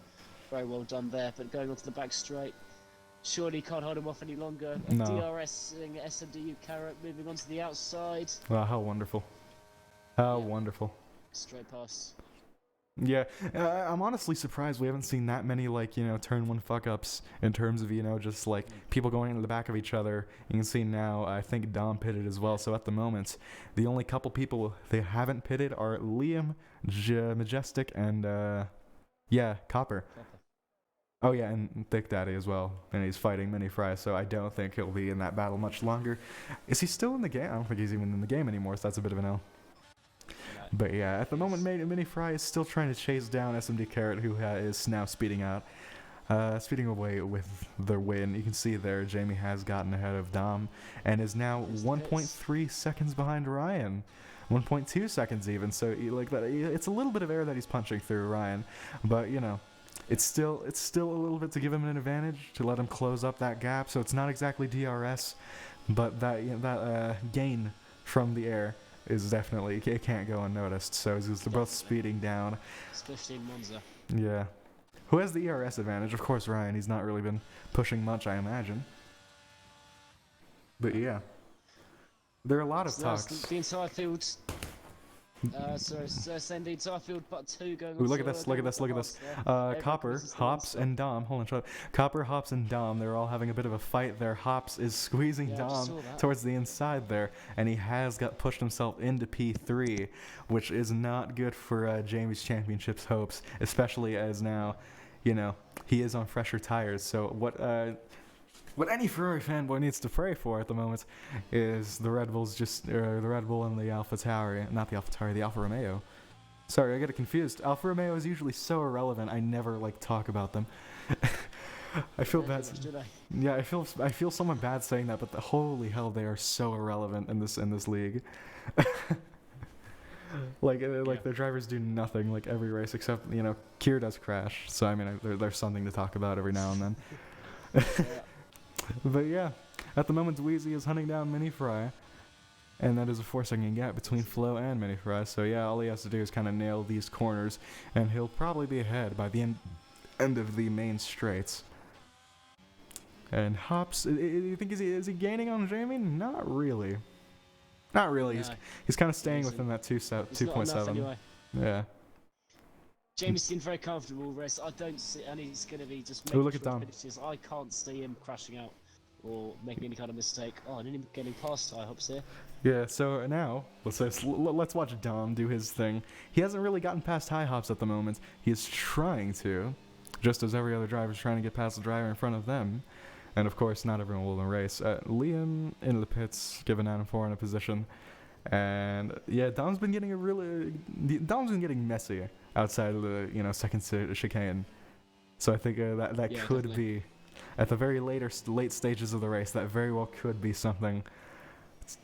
Very well done there. But going onto the back straight, surely can't hold him off any longer. No. DRS SMDU Carrot moving onto the outside. Wow, how wonderful! How wonderful! Straight past. Yeah, I'm honestly surprised we haven't seen that many turn 1 fuck ups in terms of just people going into the back of each other. You can see now I think Dom pitted as well. So at the moment, the only couple people they haven't pitted are Liam, Majestic, and Copper. Oh yeah, and Thick Daddy as well, and he's fighting Mini Fry. So I don't think he'll be in that battle much longer. Is he still in the game? I don't think he's even in the game anymore. So that's a bit of an L. But yeah, at the moment, Mini Fry is still trying to chase down SMD Carrot, who is now speeding away with the win. You can see there, Jamie has gotten ahead of Dom, and is now 1.3 seconds behind Ryan. 1.2 seconds even, so it's a little bit of air that he's punching through Ryan, but it's still a little bit to give him an advantage, to let him close up that gap, so it's not exactly DRS, but that gain from the air is definitely, it can't go unnoticed. So they're both speeding down. Especially in Monza. Yeah. Who has the ERS advantage? Of course, Ryan. He's not really been pushing much, I imagine. But yeah. There are a lot of talks. The entire field So same lead. So I feel but 2 going Ooh, on look to at this, look at this, look at Hobbs this. there. Everyone can Copper, resist the Hops, non-stop. and Dom. Hold on, shut up. Copper, Hops, and Dom. They're all having a bit of a fight there. Hops is squeezing Yeah, I just Dom saw that. towards the inside there, and he has got pushed himself into P3, which is not good for Jamie's championships hopes, especially as now, you know, he is on fresher tires. So what any Ferrari fanboy needs to pray for at the moment is the Red Bulls the Red Bull and the AlphaTauri, not the AlphaTauri, the Alfa Romeo. Sorry, I get it confused. Alfa Romeo is usually so irrelevant. I never talk about them. I feel bad. Yeah, I feel somewhat bad saying that, but holy hell, they are so irrelevant in this league. Like their drivers do nothing like every race except Kier does crash. So I mean, there's something to talk about every now and then. Yeah. But yeah, at the moment, Dweezy is hunting down Mini Fry. And that is a 4-second gap between Flo and Mini Fry. So yeah, all he has to do is kind of nail these corners, and he'll probably be ahead by the end of the main straights. And Hops, you think is he gaining on Jamie? Not really. Not really. No, He's kind of staying isn't. within that It's not enough 2.7. anyway. Yeah. Jamie's seemed very comfortable race. I don't see, and he's going to be just Ooh, making look at sure Dom. finishes. I can't see him crashing out or making any kind of mistake. Oh, and him getting past high hops here. Yeah, so now, let's watch Dom do his thing. He hasn't really gotten past high hops at the moment. He is trying to, just as every other driver is trying to get past the driver in front of them. And of course, not everyone will in a race. Liam into the pits, giving Adam 4 in a position. And yeah, Dom's been getting messy outside of the second chicane. So I think that Yeah, could definitely. be, at the very late stages of the race, that very well could be something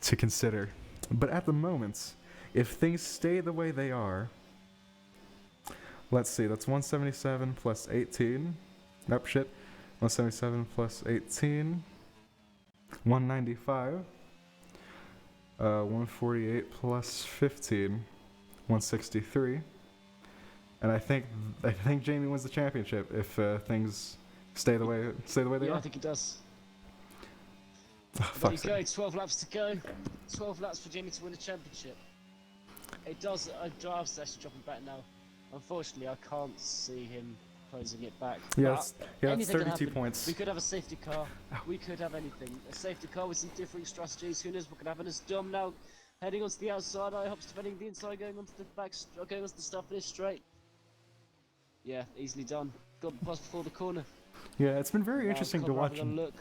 to consider. But at the moment, if things stay the way they are, let's see, that's 177 plus 18. Nope, shit. 177 plus 18. 195. 148 plus 15. 163. And I think Jamie wins the championship if things stay the way they Yeah, are. I think he does. Oh, There you fuck's go, sake. 12 laps to go. 12 laps for Jamie to win the championship. It does, drive's actually dropping back now. Unfortunately, I can't see him closing it back. Yeah, But that's anything can 32 happen. points. We could have a safety car. We could have anything. A safety car with some differing strategies. Who knows what could happen? As Dom now heading onto the outside. I hope defending the inside, going onto the back, going onto the start finish straight. Yeah, easily done. Got past before the corner. Yeah, it's been very Now interesting to Connor watch. having a look.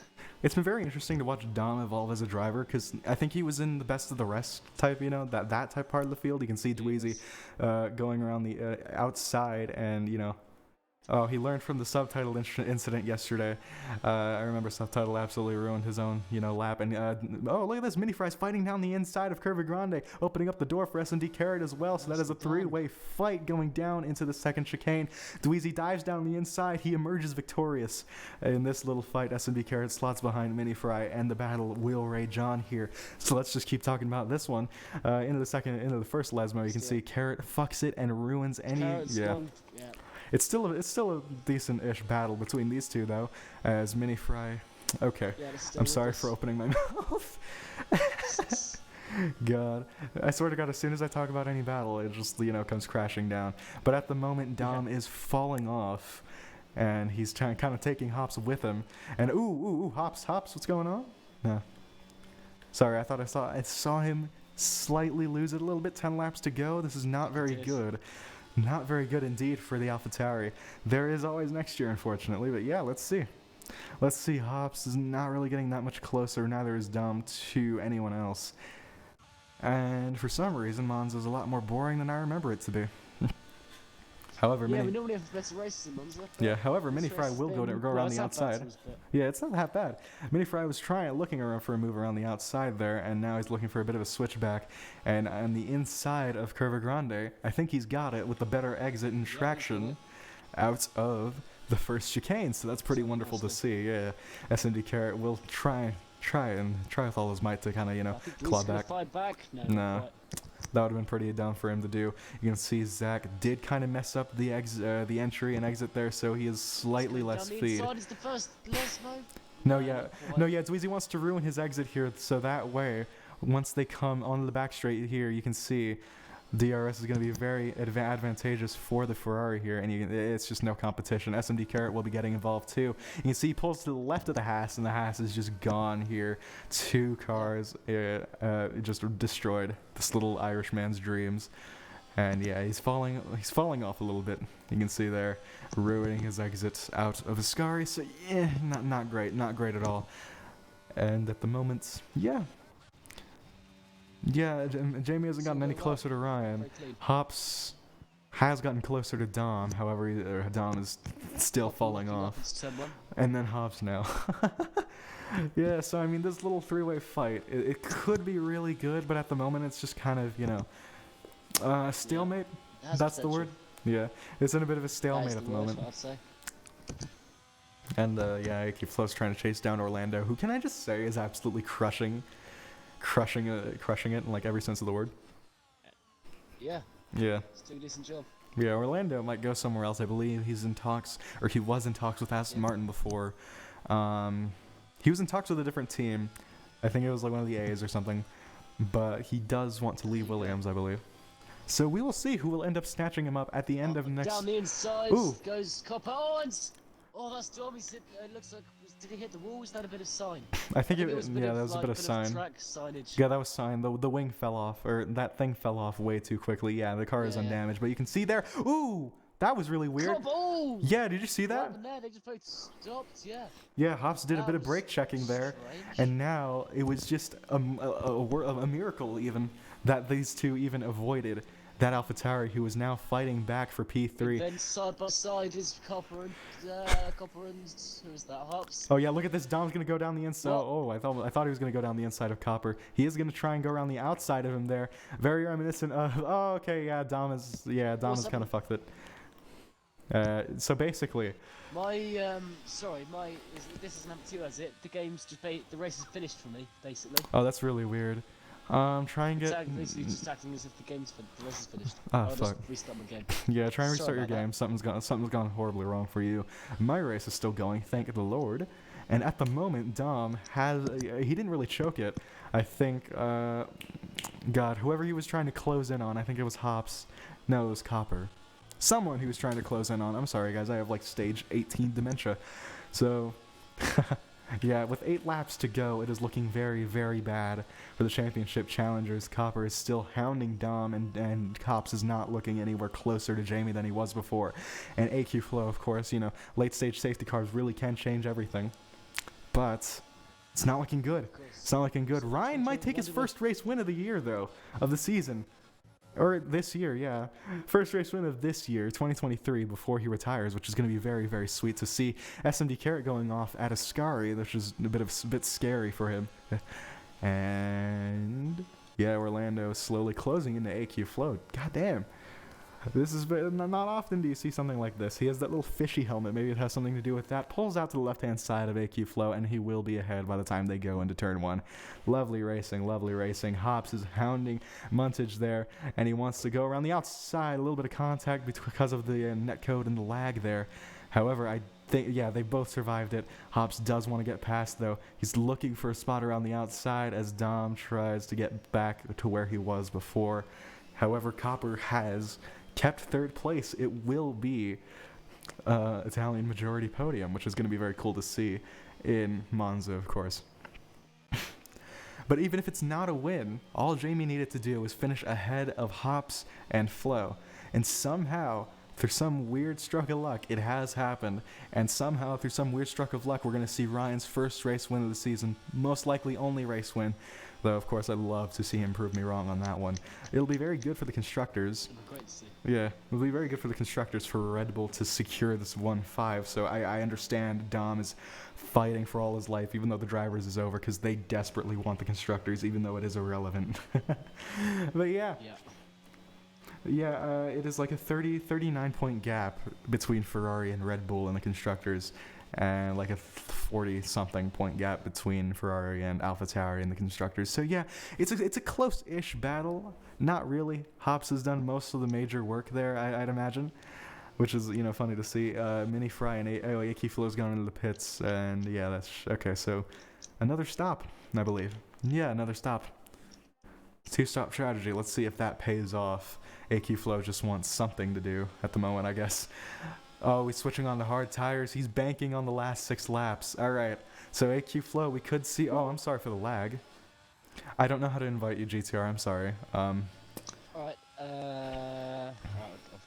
It's been very interesting to watch Dom evolve as a driver because I think he was in the best of the rest type, that type part of the field. You can see Dweezy going around the outside and, oh, he learned from the subtitle incident yesterday. I remember subtitle absolutely ruined his own, lap. And, oh, look at this. Mini Fry's fighting down the inside of Curva Grande, opening up the door for S&D Carrot as well. So that is a three-way fight going down into the second chicane. Dweezy dives down the inside. He emerges victorious in this little fight. S&D Carrot slots behind Mini Fry, and the battle will rage on here. So let's just keep talking about this one. Into the first Lesmo, you can see Carrot fucks it and ruins any... Carrot's yeah. long, yeah. It's still a decent-ish battle between these two, though, as Mini Fry... Okay, Yeah, let's stay I'm with sorry this. for opening my mouth. God. I swear to God, as soon as I talk about any battle, it just, comes crashing down. But at the moment, Dom is falling off, and he's kind of taking Hops with him. And ooh, Hops, what's going on? No. Sorry, I thought I saw him slightly lose it a little bit. 10 laps to go. This is not very good. Not very good indeed for the AlphaTauri. There is always next year, unfortunately, but yeah, let's see. Let's see, Hops is not really getting that much closer, neither is Dom to anyone else. And for some reason, Monza's a lot more boring than I remember it to be. However, we normally have better races in Monza. however, Mini Fry will go around the outside. Yeah, it's not that bad. Mini Fry was looking around for a move around the outside there, and now he's looking for a bit of a switchback. And on the inside of Curva Grande, I think he's got it with the better exit and traction out of the first chicane. So that's pretty wonderful to see. Yeah, S&D Carrot will try with all his might to kind of claw back. Fight back. No. That would have been pretty dumb for him to do. You can see Zach did kind of mess up the entry and exit there, so he is slightly less speed. Inside is the first Lesmo. No, Dweezy wants to ruin his exit here, so that way, once they come onto the back straight here, you can see DRS is going to be very advantageous for the Ferrari here, and it's just no competition. SMD Carrot will be getting involved too. You can see he pulls to the left of the Haas, and the Haas is just gone here. 2 cars just destroyed this little Irishman's dreams. And yeah, he's falling off a little bit. You can see there, ruining his exit out of Ascari. So yeah, not great at all. And at the moment, yeah, Jamie hasn't gotten any closer to Ryan. Hops has gotten closer to Dom. However, Dom is still falling off. And then Hops now. Yeah, so I mean, this little 3-way fight, it could be really good, but at the moment it's just kind of, stalemate. That's the word. Yeah, it's in a bit of a stalemate at the moment. I'd say. And AQ Flow's trying to chase down Orlando, who can I just say is absolutely crushing it in like every sense of the word. Yeah. Yeah. It's doing a decent job. Yeah, Orlando might go somewhere else. I believe he's in talks, or he was in talks with Aston Martin before. He was in talks with a different team. I think it was like one of the A's or something. But he does want to leave Williams, I believe. So we will see who will end up snatching him up at the end of next. Down the inside goes Copper. Oh, that's Dom. It looks like. Did he hit the wall? Was that a bit of sign? I think it was. Yeah, that was a bit of sign. Track signage. Yeah, that was sign. The wing fell off, or that thing fell off way too quickly. Yeah, the car is undamaged, but you can see there. Ooh, that was really weird. Oh! Yeah, did you see that? What happened there? They just both stopped. Yeah. Yeah, Hops did a bit of brake checking there, and now it was just a miracle even that these two even avoided that AlphaTauri, who is now fighting back for P3. And then side by side is Copper and who is that? Hops. Oh yeah, look at this. Dom's gonna go down the inside. Oh, I thought he was gonna go down the inside of Copper. He is gonna try and go around the outside of him there. Very reminiscent of. Oh, okay, yeah. Dom is kind of fucked it. So basically. This is number 2, is it? The race is finished for me, basically. Oh, that's really weird. Try and get. Basically just acting as if the race is finished. Oh fuck. Just restart my game. Yeah, try and restart your game. Something's gone horribly wrong for you. My race is still going, thank the Lord. And at the moment, Dom he didn't really choke it. I think, whoever he was trying to close in on, I think it was Hops. No, it was Copper. Someone he was trying to close in on. I'm sorry, guys. I have like stage 18 dementia. So. Yeah, with 8 laps to go, it is looking very, very bad for the championship challengers. Copper is still hounding Dom, and Hops is not looking anywhere closer to Jamie than he was before. And AQ Flow, of course, late stage safety cars really can change everything. But it's not looking good. It's not looking good. Ryan might take his first race win of the year, though, of the season. Or this year, yeah. First race win of this year, 2023, before he retires, which is going to be very, very sweet to see. SMD Carrot going off at Ascari, which is a bit scary for him. And yeah, Orlando is slowly closing into AQ Flow. God damn. This is not often do you see something like this. He has that little fishy helmet. Maybe it has something to do with that. Pulls out to the left-hand side of AQ Flow, and he will be ahead by the time they go into turn 1. Lovely racing, lovely racing. Hops is hounding Muntage there, and he wants to go around the outside. A little bit of contact because of the netcode and the lag there. However, I think, yeah, they both survived it. Hops does want to get past, though. He's looking for a spot around the outside as Dom tries to get back to where he was before. However, Copper has kept 3rd place. It will be Italian majority podium, which is going to be very cool to see in Monza, of course. But even if it's not a win, all Jamie needed to do was finish ahead of Hops and Flo. And somehow, through some weird stroke of luck, it has happened. And somehow, through some weird stroke of luck, we're going to see Ryan's first race win of the season. Most likely only race win. Though, of course, I'd love to see him prove me wrong on that one. It'll be very good for the constructors. Great to see. Yeah, it'll be very good for the constructors for Red Bull to secure this 1-5. So I understand Dom is fighting for all his life, even though the drivers is over, because they desperately want the constructors, even though it is irrelevant. But yeah. Yeah, it is like a 39-point gap between Ferrari and Red Bull and the constructors. And like a 40-something point gap between Ferrari and AlphaTauri and the constructors. So yeah, it's a close-ish battle. Not really. Hops has done most of the major work there, I'd imagine, which is funny to see. Mini Fry and AQ Flow's gone into the pits, and yeah, that's okay. So another stop, I believe. Yeah, another stop. Two-stop strategy. Let's see if that pays off. AQ Flow just wants something to do at the moment, I guess. Oh, he's switching on the hard tires. He's banking on the last 6 laps. All right. So AQ Flow, we could see. Oh, I'm sorry for the lag. I don't know how to invite you, GTR. I'm sorry. Alright, I'll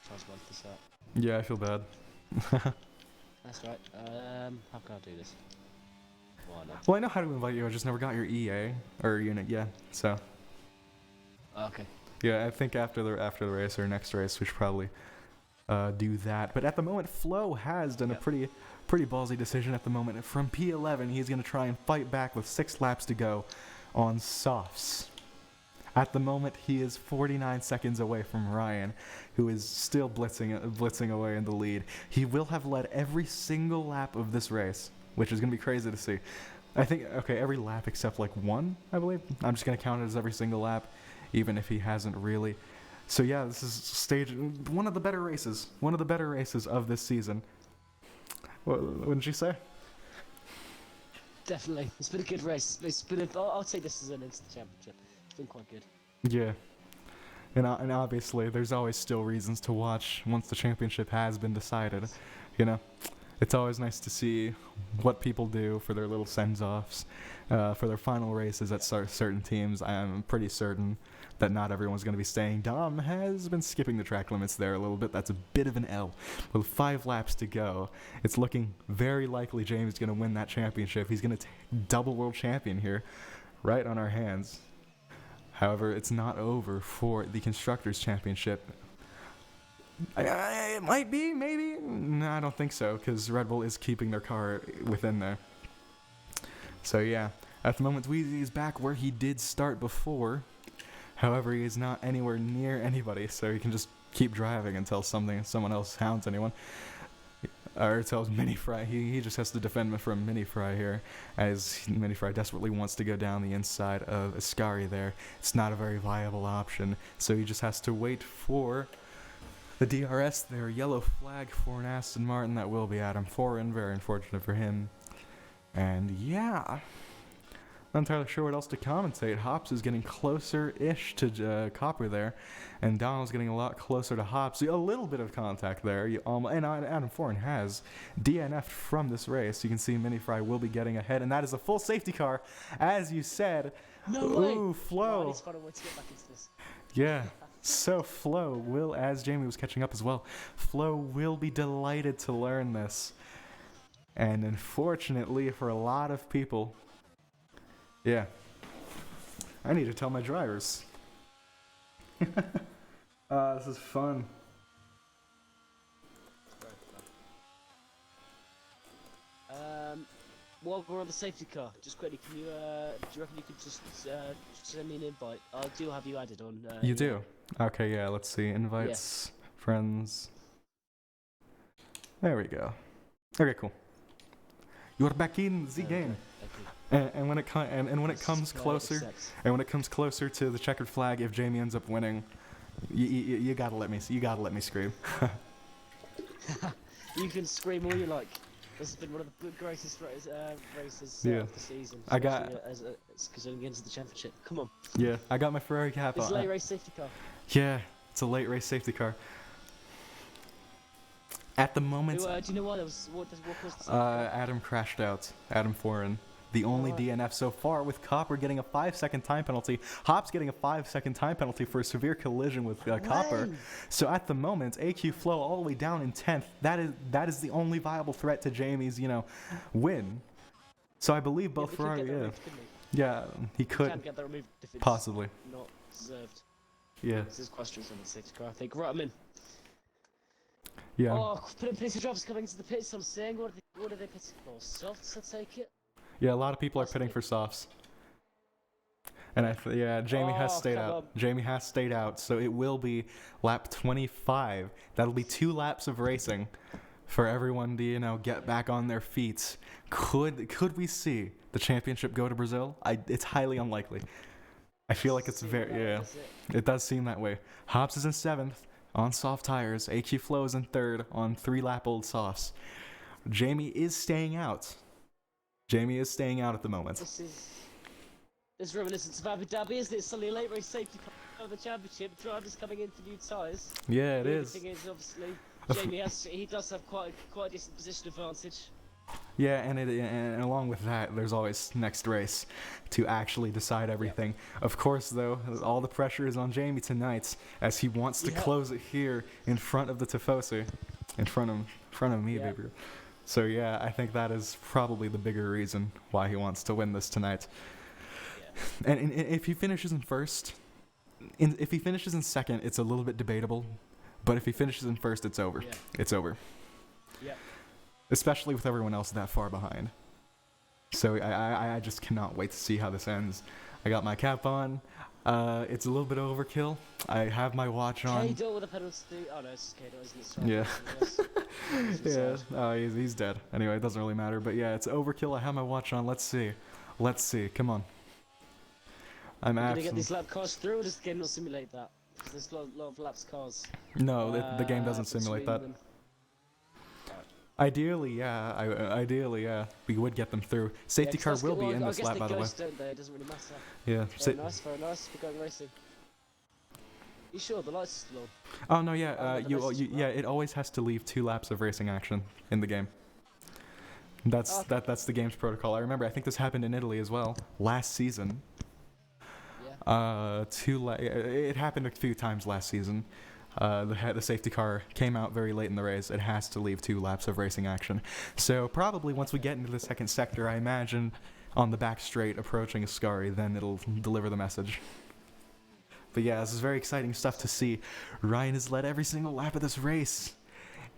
try to work this out. Yeah, I feel bad. That's right. How can I do this? Why not? Well, I know how to invite you. I just never got your EA or unit. Yeah. So. Okay. Yeah, I think after the race or next race, we should probably do that. But at the moment, Flo has done a pretty ballsy decision at the moment. From P11, he's going to try and fight back with 6 laps to go on softs. At the moment, he is 49 seconds away from Ryan, who is still blitzing away in the lead. He will have led every single lap of this race, which is going to be crazy to see. I think, okay, every lap except like 1, I believe. I'm just going to count it as every single lap, even if he hasn't really. So yeah, this is one of the better races of this season. What wouldn't you say? Definitely. It's been a good race. I'll take this as an instant championship. It's been quite good. Yeah. And obviously, there's always still reasons to watch once the championship has been decided. You know? It's always nice to see what people do for their little sends-offs, for their final races at certain teams. I am pretty certain that not everyone's going to be staying. Dom has been skipping the track limits there a little bit. That's a bit of an L. With 5 laps to go, it's looking very likely Jamie's going to win that championship. He's going to take double world champion here, right on our hands. However, it's not over for the Constructors' Championship. It might be, maybe. No, I don't think so, because Red Bull is keeping their car within there. So yeah, at the moment, Dweezy is back where he did start before. However, he is not anywhere near anybody, so he can just keep driving until someone else hounds anyone. Or tells Mini Fry. He just has to defend from Mini Fry here, as Mini Fry desperately wants to go down the inside of Ascari there. It's not a very viable option, so he just has to wait for the DRS there. Yellow flag for an Aston Martin. That will be Adam Foran. Very unfortunate for him. And yeah, not entirely sure what else to commentate. Hops is getting closer-ish to Copper there, and Donald's getting a lot closer to Hops. A little bit of contact there, and Adam Foran has DNF'd from this race. You can see Mini Fry will be getting ahead, and that is a full safety car, as you said. No way! Ooh, Flo. I need to find a way to get back into this. Yeah. So Flo will, as Jamie was catching up as well, Flo will be delighted to learn this. And unfortunately for a lot of people, yeah, I need to tell my drivers. This is fun. While we're on the safety car, just quickly, can you, do you reckon you could just send me an invite? I do have you added on. You do? Okay, yeah, let's see. Invites, friends. There we go. Okay, cool. You're back in the game. And when it comes closer, to the checkered flag, if Jamie ends up winning, you gotta let me scream. You can scream all you like. This has been one of the greatest races of the season. I got because it into the championship. Come on. Yeah, I got my Ferrari cap on. It's a late race safety car. Yeah, it's a late race safety car. At the moment, do you know why there was what caused the Adam crashed out. Adam Foran. The only DNF so far, with Copper getting a 5-second time penalty. Hops getting a 5-second time penalty for a severe collision with Copper. So at the moment, AQ Flow all the way down in 10th. That is the only viable threat to Jamie's, win. So I believe both Ferrari, yeah, he could can get that removed if it's possibly not deserved. Yeah. This is questions on the safety car. I think. Right, I'm in. Yeah. Oh, pitting drivers coming into the pits. I'm saying, what are they pitting for? Softs, I take it. Yeah, a lot of people are pitting for softs. And Jamie has stayed out. Jamie has stayed out, so it will be lap 25. That'll be 2 laps of racing for everyone to, get back on their feet. Could we see the championship go to Brazil? It's highly unlikely. I feel like it's it does seem that way. Hops is in 7th on soft tires. AQ Flow is in 3rd on 3-lap-old softs. Jamie is staying out. Jamie is staying out at the moment. There's reminiscence of Abu Dhabi, isn't it? Suddenly late race safety car of the championship. Drivers coming into new tyres. Yeah, it The only is. thing is, obviously, he does have quite a decent position advantage. Yeah, and along with that, there's always next race to actually decide everything. Of course, though, all the pressure is on Jamie tonight as he wants to close it here in front of the Tifosi, in front of me, baby. So yeah, I think that is probably the bigger reason why he wants to win this tonight. Yeah. And if he finishes in first, if he finishes in second, it's a little bit debatable. But if he finishes in first, it's over. Yeah. It's over. Yeah. Especially with everyone else that far behind. So I just cannot wait to see how this ends. I got my cap on. It's a little bit overkill. I have my watch on. Kado with a penalty. Oh no, it's Kado, isn't it? Yeah. Yeah. Oh, he's dead. Anyway, it doesn't really matter. But yeah, it's overkill. I have my watch on. Let's see. Come on. I'm gonna get these lap cars through, or does the game not simulate that? Because there's a lot of laps cars. No, the game doesn't simulate that. Them. Ideally, yeah, we would get them through. Safety car will be in this lap, by the way. Don't they? It doesn't really matter. Yeah. Very nice. We're going racing. You sure the lights are still on? Oh no, yeah. Yeah. It always has to leave 2 laps of racing action in the game. That's the game's protocol. I remember. I think this happened in Italy as well last season. Yeah. It happened a few times last season. The safety car came out very late in the race. It has to leave 2 laps of racing action. So probably once we get into the second sector, I imagine on the back straight approaching Ascari, then it'll deliver the message. But yeah, this is very exciting stuff to see. Ryan has led every single lap of this race.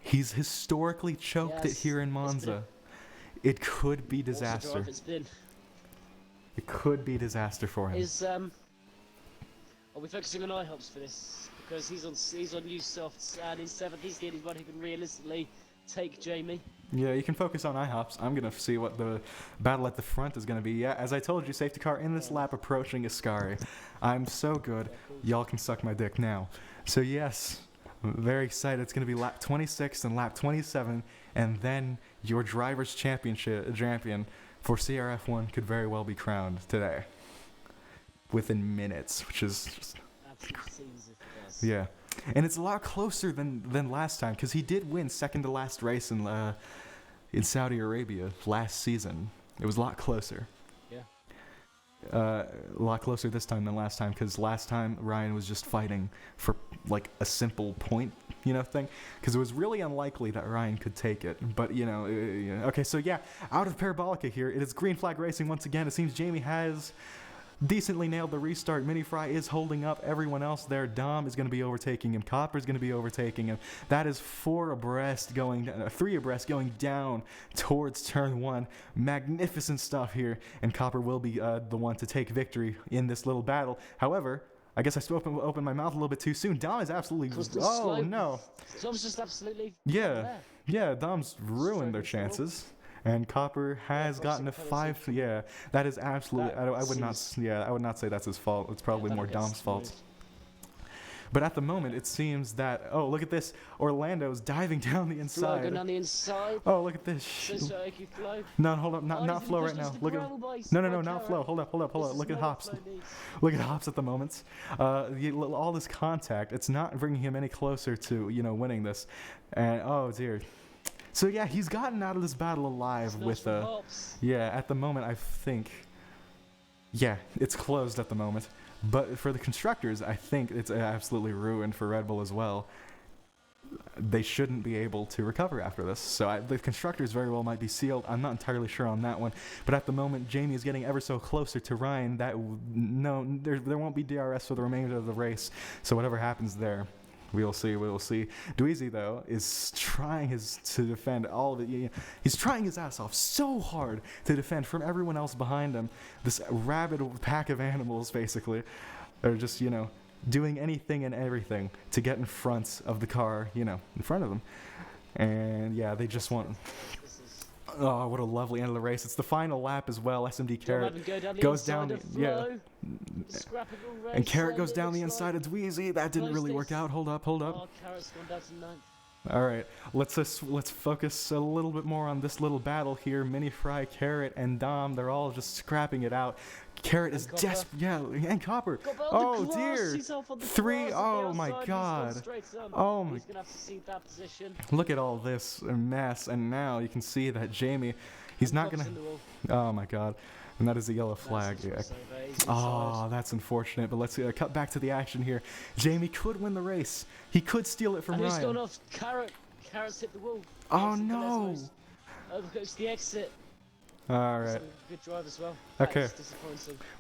He's historically choked it here in Monza. It could be disaster. It could be disaster for him. Are we focusing on IHOPs for this? Because he's on new softs and in 7th he's the only one who can realistically take Jamie. Yeah, you can focus on IHOPs. I'm going to see what the battle at the front is going to be. Yeah, as I told you, safety car in this lap approaching Ascari. I'm so good. Y'all can suck my dick now. So yes, I'm very excited. It's going to be lap 26 and lap 27, and then your driver's champion for CRF1 could very well be crowned today. Within minutes, which is just... Yeah. And it's a lot closer than last time, because he did win second to last race in Saudi Arabia last season. It was a lot closer. Yeah. A lot closer this time than last time, because last time Ryan was just fighting for like a simple point, thing. Because it was really unlikely that Ryan could take it. But, okay, so yeah, out of Parabolica here, it is green flag racing once again. It seems Jamie has... decently nailed the restart. Mini Fry is holding up everyone else there. Dom is going to be overtaking him. Copper is going to be overtaking him. That is 3 abreast going down towards turn 1. Magnificent stuff here, and Copper will be the one to take victory in this little battle. However, I guess I still opened my mouth a little bit too soon. Dom is absolutely... no. Dom's just absolutely... Yeah, Dom's ruined their chances. And Copper has gotten a 5. Yeah, that is absolutely... I would not say that's his fault. It's probably more Dom's fault. But at the moment, it seems that... Oh, look at this. Orlando's diving down the inside. Going down the inside. Oh, look at this. No, hold up. Not Flo right now. Look at... No, not Flo. Hold up. Look at Hops. Look at Hops at the moment. All this contact, it's not bringing him any closer to, winning this. And, oh, dear. So yeah, he's gotten out of this battle alive with at the moment I think it's closed at the moment. But for the constructors, I think it's absolutely ruined for Red Bull as well. They shouldn't be able to recover after this. So the constructors very well might be sealed. I'm not entirely sure on that one. But at the moment, Jamie is getting ever so closer to Ryan. There won't be DRS for the remainder of the race. So whatever happens there, we will see. Dweezy, though, is trying to defend all of it. He's trying his ass off so hard to defend from everyone else behind him. This rabid pack of animals, basically, are just, doing anything and everything to get in front of the car, in front of them. And, yeah, they just want... Oh, what a lovely end of the race. It's the final lap as well. SMD Carrot goes down. And Carrot goes down the inside of Dweezy. That didn't really work out. Hold up. Oh, Carrot's gone down to 9th. All right, let's focus a little bit more on this little battle here. Mini Fry, Carrot, and Dom, they're all just scrapping it out. Carrot is desperate, yeah, and Copper. Oh dear, three. Oh my God. Oh my. He's gonna have to see that position. Look at all this mess, and now you can see that Jamie, he's not gonna. Oh my God. And that is a yellow flag. Yeah. Oh, that's unfortunate. But let's cut back to the action here. Jamie could win the race. He could steal it from Ryan. He's gone off. Carrot's hit the wall. Oh no! It's the exit. All right. Good drive as well. Okay.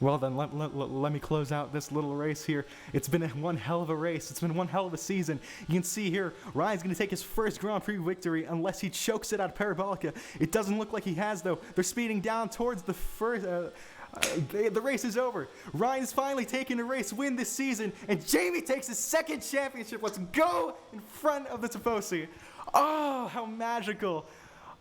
Well then, let me close out this little race here. It's been one hell of a race. It's been one hell of a season. You can see here, Ryan's going to take his first Grand Prix victory unless he chokes it out of Parabolica. It doesn't look like he has, though. They're speeding down towards the first... the race is over. Ryan's finally taking a race win this season, and Jamie takes his second championship. Let's go in front of the Tifosi. Oh, how magical.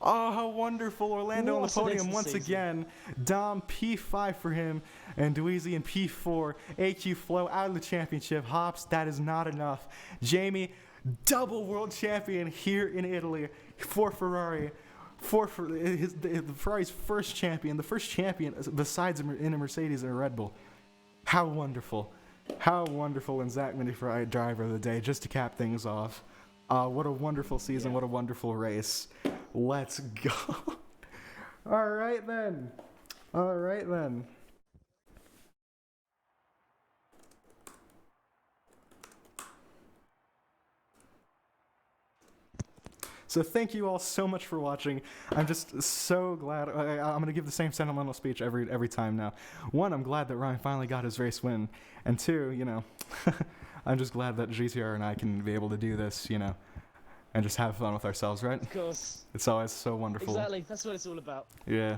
Oh, how wonderful. Orlando on the podium once again. Dom P5 for him, and Dweezy in P4. AQ Flow out of the championship. Hops, that is not enough. Jamie, double world champion here in Italy for Ferrari. Ferrari's first champion, the first champion besides in a Mercedes and a Red Bull. How wonderful. How wonderful, and Zach Mini Ferrari driver of the day, just to cap things off. What a wonderful season, what a wonderful race. Let's go. All right then. So thank you all so much for watching. I'm just so glad. I'm going to give the same sentimental speech every time now. One, I'm glad that Ryan finally got his race win. And two, you know, I'm just glad that GTR and I can be able to do this, you know, and just have fun with ourselves, right? Of course. It's always so wonderful. Exactly. That's what it's all about. Yeah.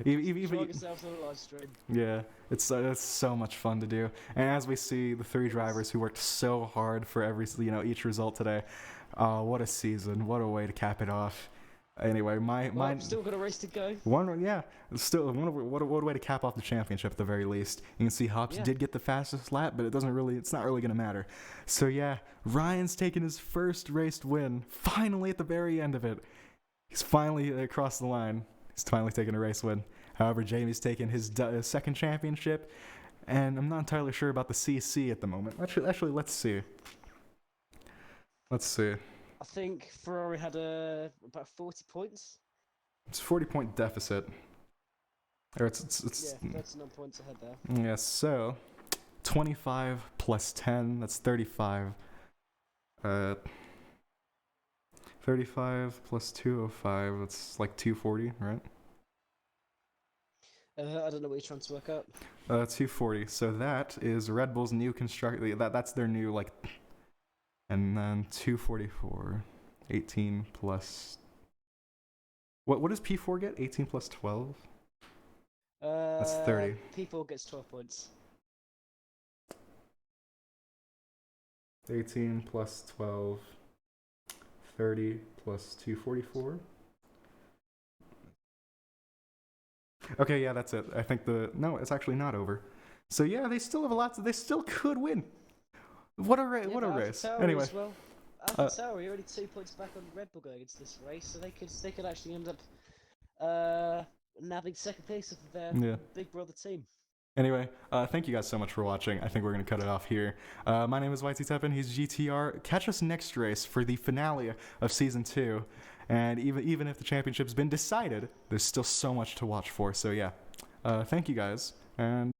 Even yourself on a live stream. Yeah, it's so much fun to do. And as we see the three drivers who worked so hard for each result today, what a season! What a way to cap it off. Anyway, mine still got a race to go. What a way to cap off the championship at the very least. You can see Hops did get the fastest lap, but it's not really gonna matter. So yeah, Ryan's taking his first race win finally at the very end of it. He's finally across the line. He's finally taking a race win. However, Jamie's taking his second championship, and I'm not entirely sure about the CC at the moment. Actually, let's see. I think Ferrari had about 40 points. It's a 40-point deficit. Or it's 39 points ahead there. Yeah, so 25 plus 10, that's 35. 35 plus 205, that's like 240, right? I don't know what you're trying to work out. 240. So that is Red Bull's new that's their new, like, and then 244. 18 plus... What does P4 get? 18 plus 12? That's 30. P4 gets 12 points. 18 plus 12... 30 plus 244. Okay, yeah, that's it. I think no, it's actually not over. So yeah, they still have a lot. They still could win. What a race! Anyway, Alpha Tauri already 2 points back on Red Bull going into this race, so they could actually end up nabbing second place of their big brother team. Anyway, thank you guys so much for watching. I think we're going to cut it off here. My name is YT7. He's GTR. Catch us next race for the finale of Season 2. And even if the championship's been decided, there's still so much to watch for. So yeah, thank you guys. And